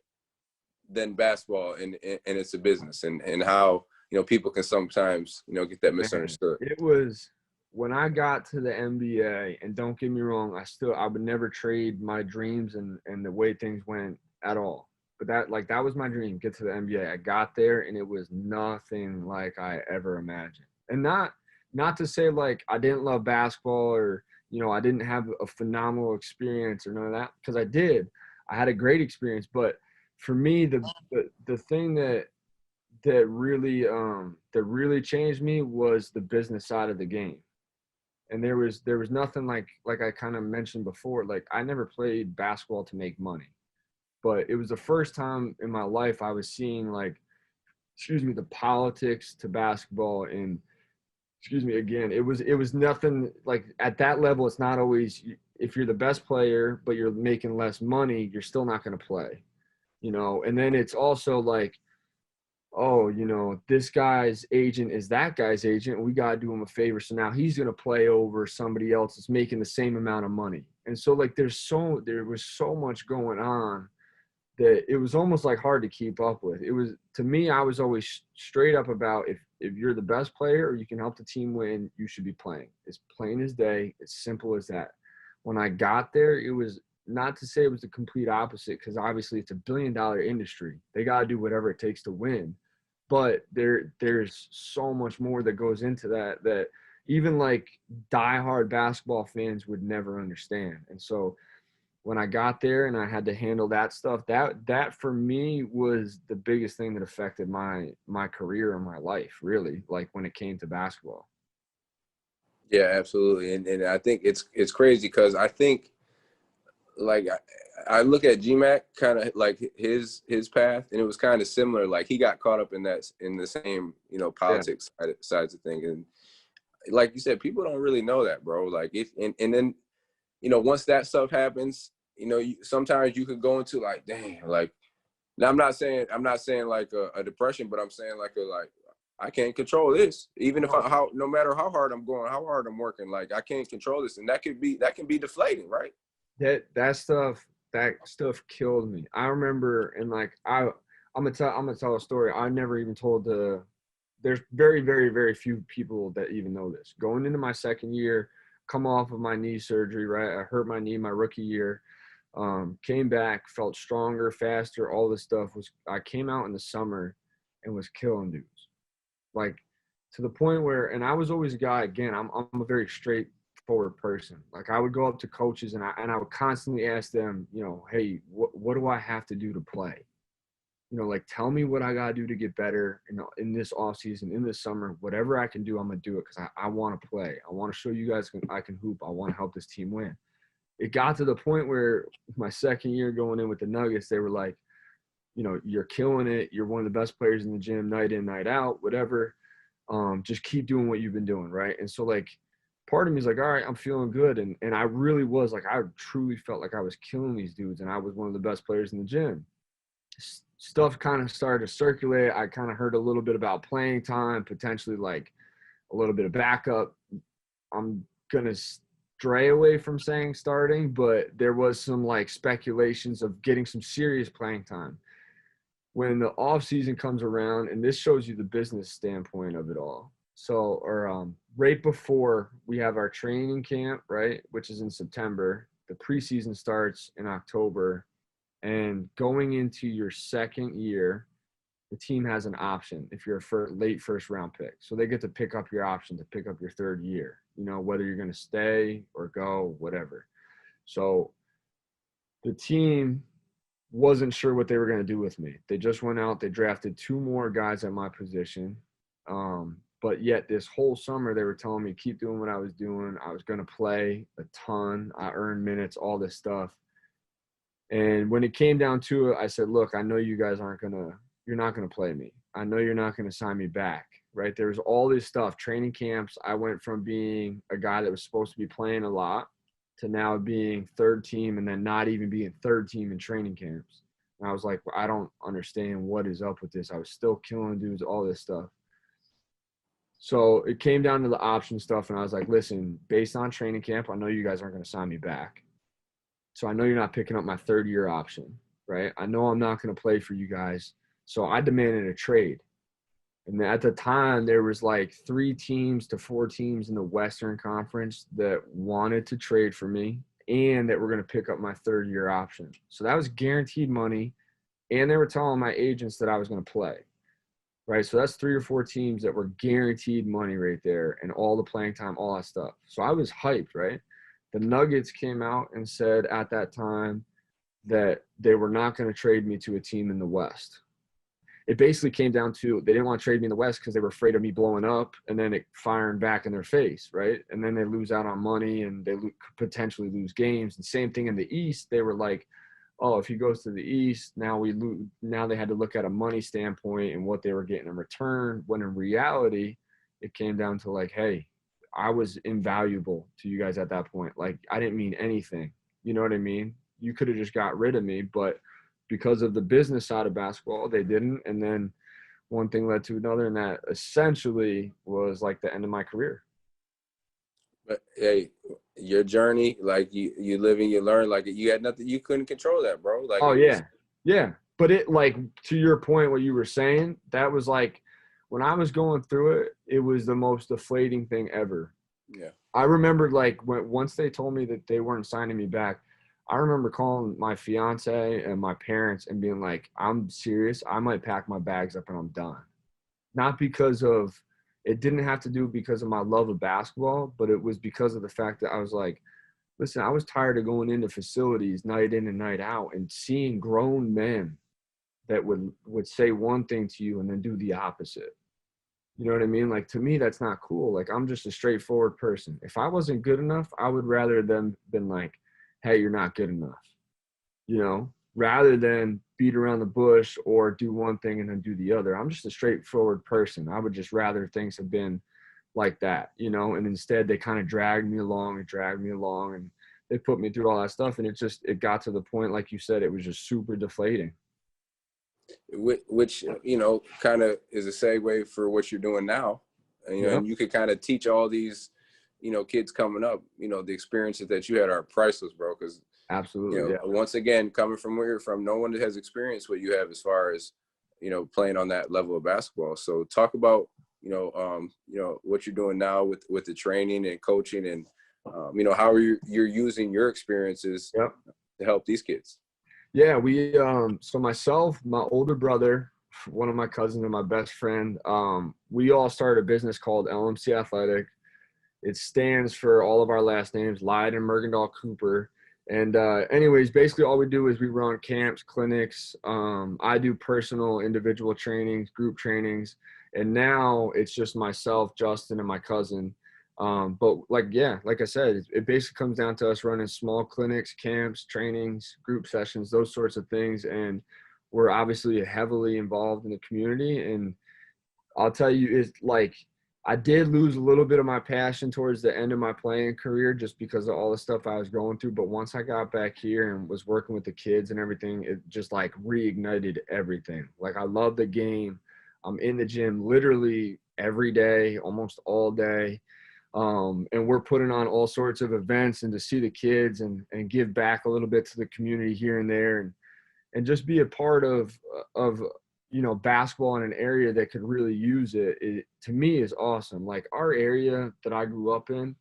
than basketball, and it's a business, and how people can sometimes get that misunderstood. Man, it was when I got to the NBA, and don't get me wrong, I would never trade my dreams and the way things went at all. But that was my dream, get to the NBA. I got there and it was nothing like I ever imagined. And not to say like I didn't love basketball, or I didn't have a phenomenal experience or none of that, because I did. I had a great experience, but for me the thing that really changed me was the business side of the game. And there was nothing like I kind of mentioned before, like I never played basketball to make money. But it was the first time in my life I was seeing the politics to basketball. And again, it was nothing like at that level. It's not always, if you're the best player but you're making less money, you're still not going to play, and then it's also like, oh, this guy's agent is that guy's agent. We got to do him a favor. So now he's going to play over somebody else that's making the same amount of money. And so like there was so much going on that it was almost like hard to keep up with. It was, to me, I was always straight up about, if you're the best player or you can help the team win, you should be playing. It's plain as day. It's simple as that. When I got there, it was not to say it was the complete opposite, because obviously it's $1 billion industry. They got to do whatever it takes to win. But there's so much more that goes into that even like diehard basketball fans would never understand. And so when I got there and I had to handle that stuff, that for me was the biggest thing that affected my career and my life, really, like when it came to basketball. Yeah, absolutely. And I think it's crazy, because I think, like, I look at GMAC kind of like his path, and it was kind of similar. Like he got caught up in the same politics sides of things, and like you said, people don't really know that, bro. Like and then once that stuff happens, sometimes you could go into like, dang, like, now I'm not saying like a depression, but I'm saying like I can't control this. Even if no matter how hard I'm going, how hard I'm working, like I can't control this, and that can be deflating, right? That stuff killed me. I remember, and like I'm gonna tell a story. I never even told there's very, very, very few people that even know this. Going into my second year, come off of my knee surgery, right? I hurt my knee my rookie year. Came back, felt stronger, faster, all this stuff. I came out in the summer and was killing dudes. Like, to the point where, and I was always a guy, again, I'm a very straightforward person. Like, I would go up to coaches and I would constantly ask them, hey, what do I have to do to play? Like, tell me what I got to do to get better, in this off season, in this summer, whatever I can do, I'm going to do it, because I want to play. I want to show you guys I can hoop. I want to help this team win. It got to the point where my second year going in with the Nuggets, they were like, you're killing it. You're one of the best players in the gym, night in, night out, whatever. Just keep doing what you've been doing, right? And so, like, part of me is like, all right, I'm feeling good. And I really was, like, I truly felt like I was killing these dudes, and I was one of the best players in the gym. Stuff kind of started to circulate. I kind of heard a little bit about playing time, potentially like a little bit of backup. I'm going to stray away from saying starting, but there was some like speculations of getting some serious playing time. When the off season comes around, and this shows you the business standpoint of it all. So, right before we have our training camp, right, which is in September, the preseason starts in October. And going into your second year, the team has an option if you're a late first round pick. So they get to pick up your option to pick up your third year, whether you're going to stay or go, whatever. So the team wasn't sure what they were going to do with me. They just went out, they drafted 2 more guys at my position. But yet this whole summer they were telling me keep doing what I was doing. I was going to play a ton. I earned minutes, all this stuff. And when it came down to it, I said, look, I know you guys you're not going to play me. I know you're not going to sign me back, right? There was all this stuff, training camps. I went from being a guy that was supposed to be playing a lot to now being third team and then not even being third team in training camps. And I was like, well, I don't understand what is up with this. I was still killing dudes, all this stuff. So it came down to the option stuff, and I was like, listen, based on training camp, I know you guys aren't going to sign me back. So I know you're not picking up my third-year option, right? I know I'm not going to play for you guys. So I demanded a trade. And at the time, there was like 3 teams to 4 teams in the Western Conference that wanted to trade for me and that were going to pick up my third-year option. So that was guaranteed money, and they were telling my agents that I was going to play. Right, so that's 3 or 4 teams that were guaranteed money right there and all the playing time, all that stuff. So I was hyped, right? The Nuggets came out and said at that time that they were not going to trade me to a team in the West. It basically came down to they didn't want to trade me in the West because they were afraid of me blowing up and then it firing back in their face, right? And then they lose out on money and they could potentially lose games. And same thing in the East. They were like, oh, if he goes to the East, now we lose. Now they had to look at a money standpoint and what they were getting in return, when in reality, it came down to like, hey, I was invaluable to you guys at that point. Like, I didn't mean anything. You know what I mean? You could have just got rid of me, but because of the business side of basketball, they didn't. And then one thing led to another, and that essentially was like the end of my career. But hey, your journey, like you live and you learn, like you had nothing, you couldn't control that, bro. Like, oh yeah. Yeah. But it, like, to your point, what you were saying, that was like, when I was going through it, it was the most deflating thing ever. Yeah. I remembered like once they told me that they weren't signing me back, I remember calling my fiance and my parents and being like, I'm serious. I might pack my bags up and I'm done. Not because of, it didn't have to do because of my love of basketball, but it was because of the fact that I was like, listen, I was tired of going into facilities night in and night out and seeing grown men that would say one thing to you and then do the opposite. You know what I mean? Like, to me, that's not cool. Like, I'm just a straightforward person. If I wasn't good enough, I would rather them been like, hey, you're not good enough, you know, rather than beat around the bush or do one thing and then do the other. I'm just a straightforward person. I would just rather things have been like that, you know, and instead they kind of dragged me along and they put me through all that stuff. And it got to the point, like you said, it was just super deflating. Which you know, kind of is a segue for what you're doing now. You know, Yep. and you could kind of teach all these, you know, kids coming up, you know, the experiences that you had are priceless, bro. Because, Absolutely. you know, Yeah. once again, coming from where you're from, no one has experienced what you have as far as, you know, playing on that level of basketball. So talk about, you know, what you're doing now with the training and coaching and, you know, how you're using your experiences Yep. to help these kids. Yeah, so myself, my older brother, one of my cousins, and my best friend, we all started a business called LMC Athletic. It stands for all of our last names, Lydon, Mergendahl, Cooper. And anyways, basically all we do is we run camps, clinics. I do personal, individual trainings, group trainings. And now it's just myself, Justin, and my cousin. But like I said, it basically comes down to us running small clinics, camps, trainings, group sessions, those sorts of things. And we're obviously heavily involved in the community. And I'll tell you, it's like, I did lose a little bit of my passion towards the end of my playing career just because of all the stuff I was going through. But once I got back here and was working with the kids and everything, it just like reignited everything. Like, I love the game. I'm in the gym literally every day, almost all day. And we're putting on all sorts of events, and to see the kids and give back a little bit to the community here and there, and just be a part of you know, basketball in an area that could really use it, to me is awesome. Like, our area that I grew up in,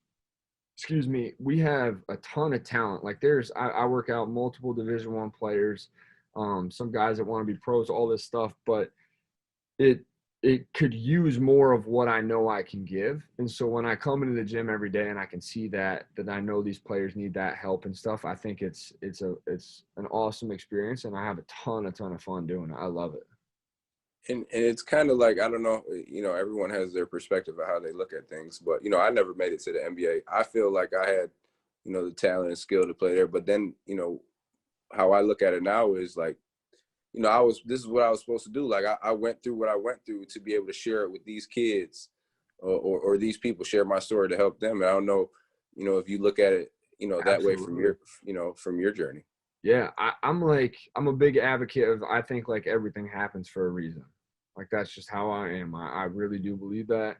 we have a ton of talent. Like, I work out multiple Division I players, some guys that want to be pros, all this stuff, but it it could use more of what I know I can give. And so when I come into the gym every day and I can see that I know these players need that help and stuff, I think it's an awesome experience, and I have a ton of fun doing it. I love it. And it's kind of like, I don't know, everyone has their perspective of how they look at things, but I never made it to the NBA. I feel like I had the talent and skill to play there, but then how I look at it now is like, this is what I was supposed to do. Like I went through what I went through to be able to share it with these kids, or these people, share my story to help them. And I don't know, if you look at it, that way from your journey. Yeah, I'm a big advocate of, I think like everything happens for a reason. Like that's just how I am. I really do believe that.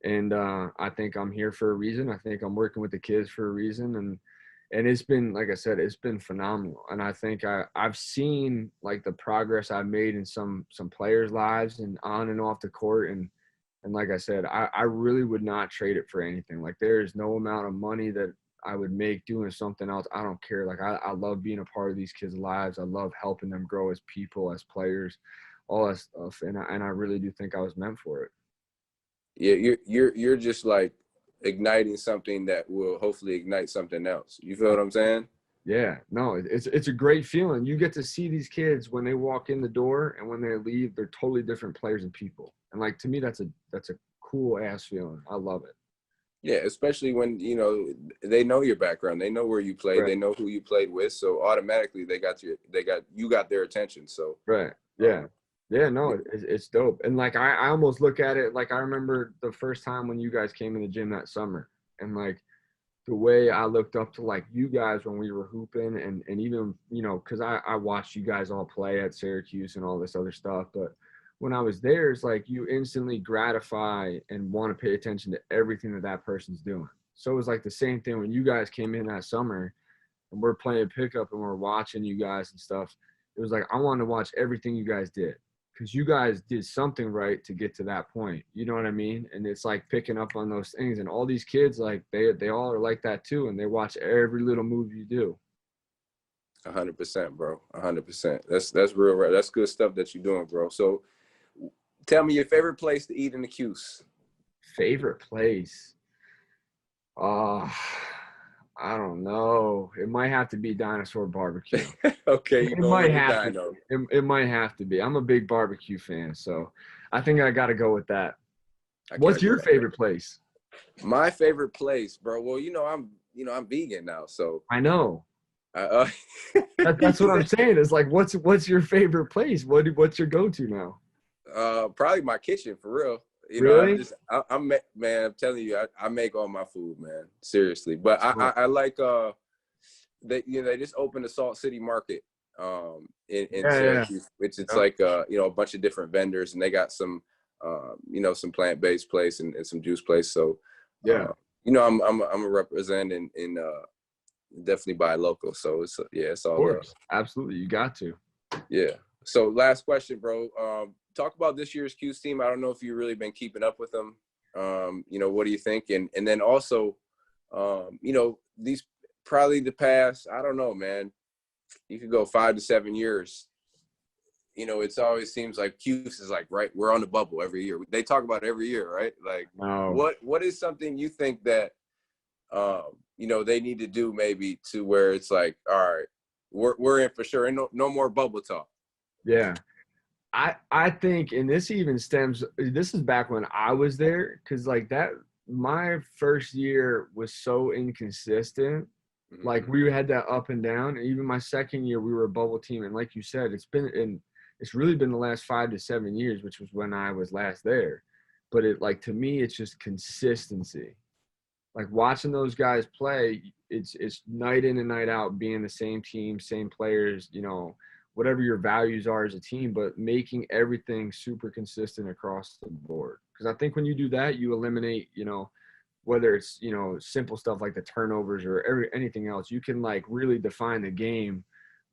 And I think I'm here for a reason. I think I'm working with the kids for a reason. And it's been, like I said, it's been phenomenal. And I think I've seen like the progress I've made in some players' lives and on and off the court. And like I said, I really would not trade it for anything. Like there is no amount of money that I would make doing something else. I don't care. Like I love being a part of these kids' lives. I love helping them grow as people, as players, all that stuff. And I really do think I was meant for it. Yeah, you're just like igniting something that will hopefully ignite something else. You feel what I'm saying? Yeah, no, it's a great feeling. You get to see these kids when they walk in the door, and when they leave, they're totally different players and people. And like, to me, that's a cool ass feeling. I love it. Yeah, especially when they know your background, they know where you played, Right. they know who you played with, so automatically you got their attention. So Right. Yeah. Yeah, no, it's dope. And like I almost look at it like I remember the first time when you guys came in the gym that summer, and like the way I looked up to like you guys when we were hooping, and even because I watched you guys all play at Syracuse and all this other stuff, but when I was there, it's like you instantly gratify and want to pay attention to everything that person's doing. So it was like the same thing when you guys came in that summer and we're playing pickup and we're watching you guys and stuff. It was like I wanted to watch everything you guys did, because you guys did something right to get to that point. You know what I mean? And it's like picking up on those things. And all these kids, like they all are like that too, and they watch every little move you do. 100%, bro. 100%. That's real. Right. That's good stuff that you're doing, bro. So, tell me your favorite place to eat in the Cuse. Favorite place? Uh, I don't know. It might have to be Dinosaur Barbecue. Okay, you It going might with the have Dino. to. It might have to be. I'm a big barbecue fan, so I think I got to go with that. What's your favorite place? My favorite place, bro. Well, I'm vegan now, so I know. uh, That's what I'm saying. It's like, what's your favorite place? What's your go-to now? probably my kitchen, for real. Really? Man, I'm telling you, I make all my food, man. Seriously. But I like they just opened the Salt City Market in Yeah. Syracuse, which it's Yeah. like a bunch of different vendors, and they got some some plant-based place and some juice place. So Yeah. I'm a represent and definitely buy local. So it's Of all love. course. Absolutely. You got to. Yeah. So last question, bro. Talk about this year's Q's team. I don't know if you've really been keeping up with them. What do you think? And then also, these probably the past, I don't know, man. You could go 5 to 7 years. It's always seems like Q's is like, right, we're on the bubble every year. They talk about it every year, right? Like, No. what is something you think that, they need to do maybe to where it's like, all right, we're in for sure. And no more bubble talk. Yeah. I think, and this is back when I was there, because like that, my first year was so inconsistent. Mm-hmm. Like we had that up and down. And even my second year, we were a bubble team. And like you said, it's really been the last 5 to 7 years, which was when I was last there. But to me, it's just consistency. Like watching those guys play, it's night in and night out, being the same team, same players, whatever your values are as a team, but making everything super consistent across the board. Because I think when you do that, you eliminate, whether it's, simple stuff like the turnovers or anything else, you can like really define the game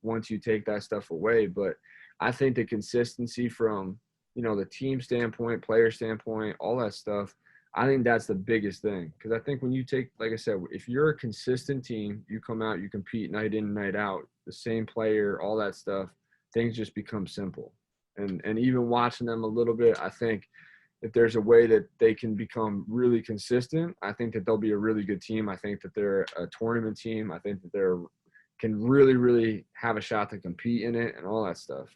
once you take that stuff away. But I think the consistency from, the team standpoint, player standpoint, all that stuff, I think that's the biggest thing. Because I think when you take, like I said, if you're a consistent team, you come out, you compete night in, night out, the same player, all that stuff, things just become simple. And even watching them a little bit, I think if there's a way that they can become really consistent, I think that they'll be a really good team. I think that they're a tournament team. I think that they're can really, really have a shot to compete in it and all that stuff.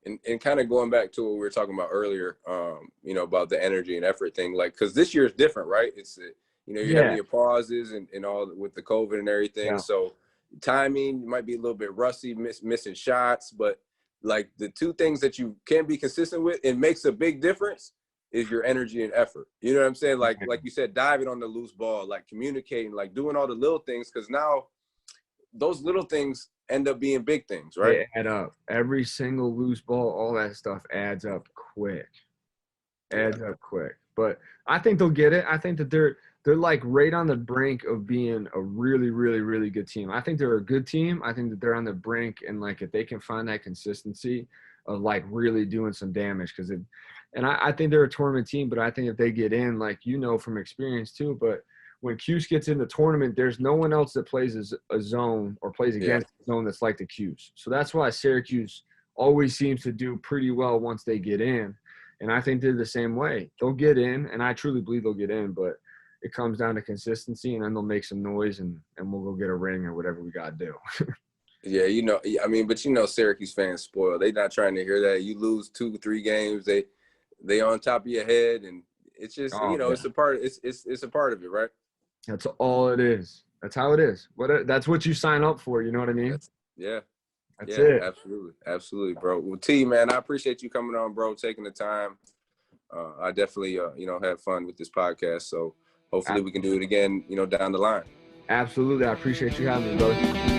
And kind of going back to what we were talking about earlier, you know, about the energy and effort thing, like, because this year is different, right? It's, you know, you're having your pauses and all with the COVID and everything. Yeah. So timing might be a little bit rusty, missing shots, but like the two things that you can be consistent with, it makes a big difference is your energy and effort. You know what I'm saying? Like you said, diving on the loose ball, like communicating, like doing all the little things, because now those little things end up being big things, right? They add up. Every single loose ball, all that stuff adds up quick. Up quick. But I think they'll get it. I think that they're like right on the brink of being a really, really, really good team. I think they're a good team. I think that they're on the brink, and like if they can find that consistency of like really doing some damage, I think they're a tournament team, but I think if they get in, like you know from experience too, but when Cuse gets in the tournament, there's no one else that plays a zone or plays against a zone that's like the Cuse. So that's why Syracuse always seems to do pretty well once they get in. And I think they're the same way. They'll get in, and I truly believe they'll get in, but it comes down to consistency, and then they'll make some noise, and we'll go get a ring or whatever we got to do. Yeah, you know, I mean, but you know, Syracuse fans spoiled. They're not trying to hear that. You lose 2-3 games, they on top of your head, and it's just, you know, it's a part of it, right? That's all it is. That's how it is. That's what you sign up for. You know what I mean? That's it. Absolutely, bro. Well, T, man, I appreciate you coming on, bro, taking the time. I definitely, you know, had fun with this podcast. So hopefully we can do it again, you know, down the line. Absolutely. I appreciate you having me, brother.